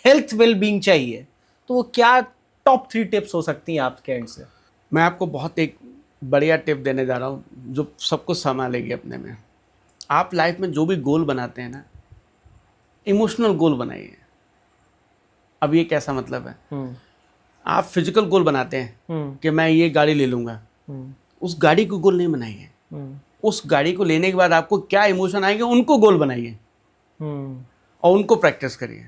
हेल्थ वेल बीइंग चाहिए, तो वो क्या टॉप 3 टिप्स हो सकती हैं आपके एंड से? मैं आपको बहुत एक बढ़िया टिप देने जा रहा हूँ जो सबको संभालेगी अपने में। आप लाइफ में जो भी गोल बनाते हैं ना, इमोशनल गोल बनाइए। अब ये कैसा मतलब है, आप फिजिकल गोल बनाते हैं कि मैं ये गाड़ी ले लूँगा, उस गाड़ी को गोल नहीं बनाइए। उस गाड़ी को लेने के बाद आपको क्या इमोशन आएंगे उनको गोल बनाइए और उनको प्रैक्टिस करिए।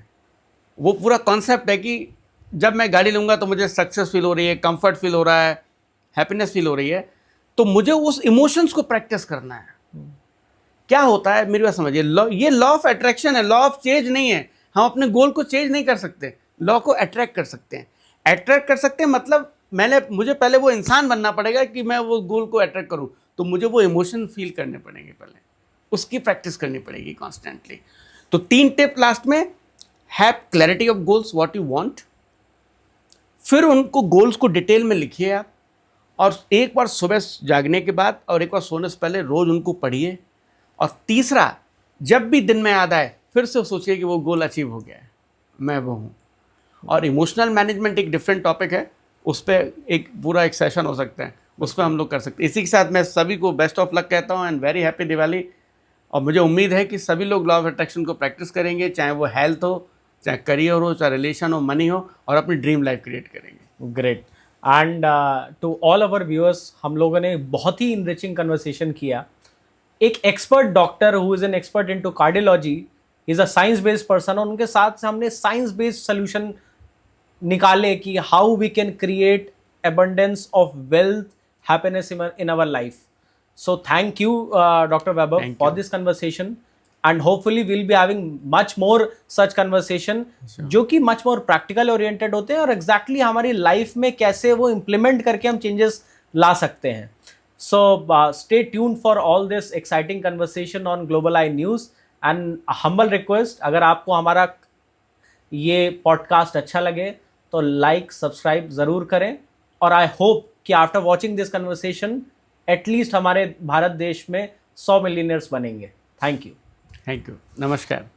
वो पूरा कॉन्सेप्ट है कि जब मैं गाड़ी लूँगा तो मुझे सक्सेस फील हो रही है, कंफर्ट फील हो रहा है, हैप्पीनेस फील हो रही है, तो मुझे उस इमोशंस को प्रैक्टिस करना है। क्या होता है मेरी बात समझिए, ये लॉ ऑफ अट्रैक्शन है, लॉ ऑफ चेंज नहीं है। हम अपने गोल को चेंज नहीं कर सकते, लॉ को अट्रैक्ट कर सकते हैं। अट्रैक्ट कर सकते हैं मतलब मुझे पहले वो इंसान बनना पड़ेगा कि मैं वो गोल को अट्रैक्ट करूं, तो मुझे वो इमोशन फील करने पड़ेंगे, पहले उसकी प्रैक्टिस करनी पड़ेगी कॉन्स्टेंटली। तो 3 टिप लास्ट में, have clarity of goals, what you want. फिर उनको गोल्स को डिटेल में लिखिए आप, और एक बार सुबह जागने के बाद और एक बार सोने से पहले रोज उनको पढ़िए। और तीसरा, जब भी दिन में याद आए फिर से सोचिए कि वो गोल अचीव हो गया है, मैं वो हूँ। और इमोशनल मैनेजमेंट एक डिफरेंट टॉपिक है, उस पर एक पूरा एक सेशन हो सकता है, उस पर हम लोग कर सकते हैं। इसी के साथ मैं सभी को बेस्ट ऑफ लक कहता हूँ एंड वेरी हैप्पी दिवाली। और मुझे उम्मीद है कि सभी लोग लॉ ऑफ अट्रैक्शन को प्रैक्टिस करेंगे, चाहे वो हेल्थ हो, चाहे करियर हो, चाहे रिलेशन हो, मनी हो, और अपनी ड्रीम लाइफ क्रिएट करेंगे। Great. And to all our viewers, हम लोगों ने बहुत ही इनरिचिंग कन्वर्सेशन किया। एक expert doctor who is an expert into cardiology, is a science based person, और उनके साथ हमने साइंस बेस्ड सोल्यूशन निकाले कि how we can create abundance of wealth, happiness in our life. So thank you, Dr. Weber, for this conversation, and hopefully we'll be having much more such conversation जो कि much more practical oriented होते हैं और exactly हमारी life में कैसे वो implement करके हम changes ला सकते हैं। So stay tuned for all this exciting conversation on Global Eye News, and a humble request, अगर आपको हमारा ये पॉडकास्ट अच्छा लगे तो लाइक सब्सक्राइब ज़रूर करें। और आई होप कि after watching this conversation at least हमारे भारत देश में 100 मिलियनर्स बनेंगे। Thank you. Thank you. नमस्कार।